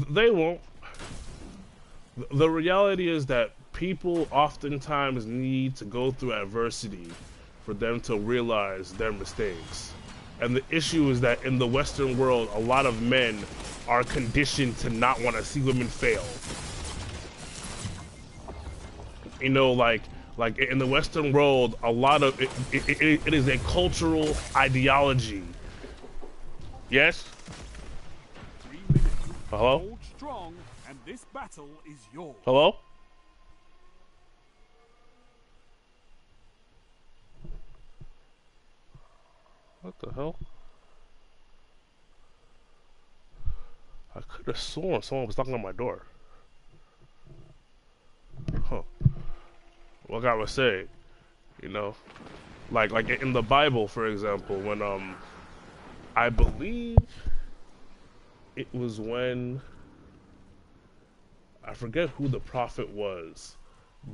They won't. The reality is that people oftentimes need to go through adversity for them to realize their mistakes. And the issue is that in the Western world, a lot of men are conditioned to not want to see women fail. You know, like in the Western world, a lot of it is a cultural ideology. Yes? 3 minutes. Hello? Hold strong, and this battle is yours. Hello? What the hell? I could have sworn someone was knocking on my door. Huh. What I would say, you know, like in the Bible, for example, when I believe it was when I forget who the prophet was,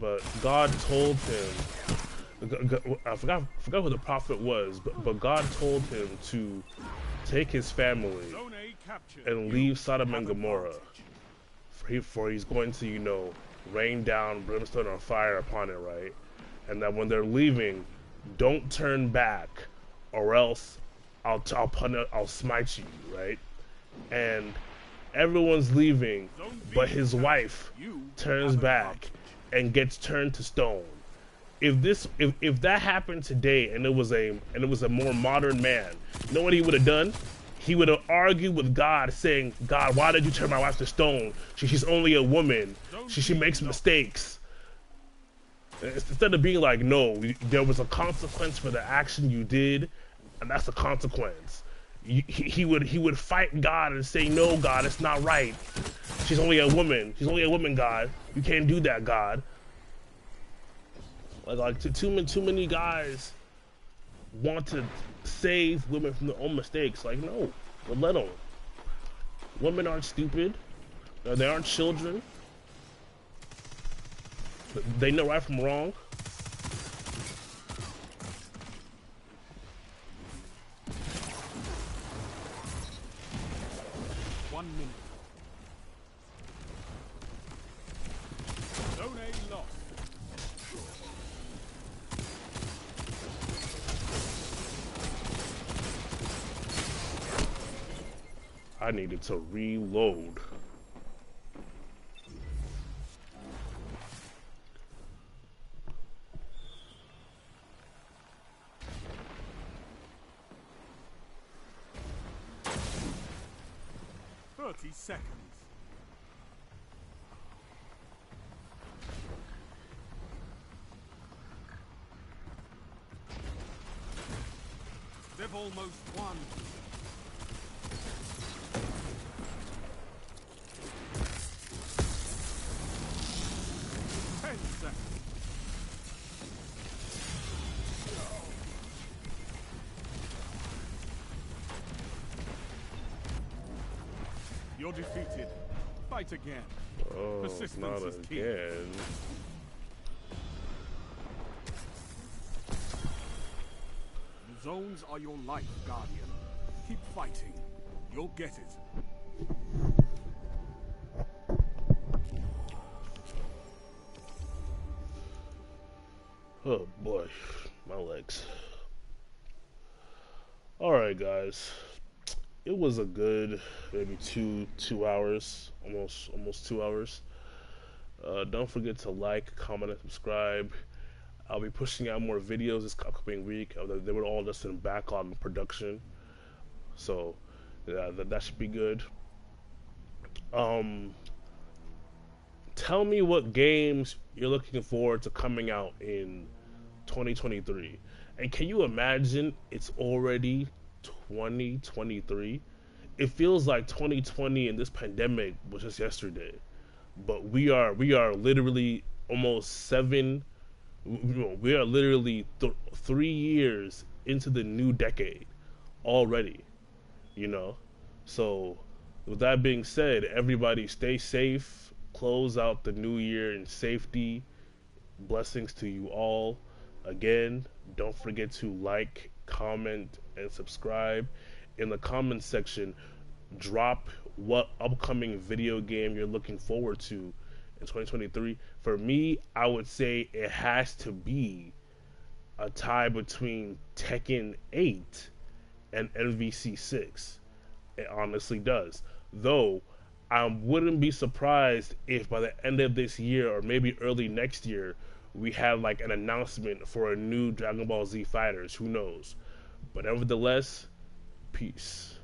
but God told him. I forgot who the prophet was, but God told him to take his family Zone A captured. and leave Sodom and Gomorrah, for he's going to, you know, rain down brimstone and fire upon it, right? And that when they're leaving, don't turn back, or else I'll smite you, right? And everyone's leaving, but his wife turns back and gets turned to stone. If that happened today and it was a more modern man, you know what he would have done? He would have argued with God, saying, God, why did you turn my wife to stone? She's only a woman. She makes mistakes. Instead of being like, no, there was a consequence for the action you did, and that's a consequence. He would fight God and say, no, God, it's not right. She's only a woman. She's only a woman, God. You can't do that, God. Like too many guys want to save women from their own mistakes. Like, no, but let them. Women aren't stupid. They aren't children. They know right from wrong. Zone A lost. I needed to reload. Seconds. They've almost won. 10 seconds. You're defeated. Fight again. Oh, Persistence not is key. again. The zones are your life, Guardian. Keep fighting. You'll get it. Oh boy, my legs. Alright guys. It was a good maybe two hours, almost 2 hours. Don't forget to like, comment, and subscribe. I'll be pushing out more videos this upcoming week. They were all just in backlog and production, so yeah, that should be good. Tell me what games you're looking forward to coming out in 2023, and can you imagine it's already 2023? It feels like 2020 and this pandemic was just yesterday, but we are literally almost we are literally 3 years into the new decade already, you know. So with that being said, everybody stay safe, close out the new year in safety. Blessings to you all. Again, don't forget to like, comment, and subscribe. In the comment section, drop what upcoming video game you're looking forward to in 2023. For me, I would say it has to be a tie between Tekken 8 and MVC 6. It honestly does. Though, I wouldn't be surprised if by the end of this year or maybe early next year, we have like an announcement for a new Dragon Ball Z Fighters. Who knows? But nevertheless, peace.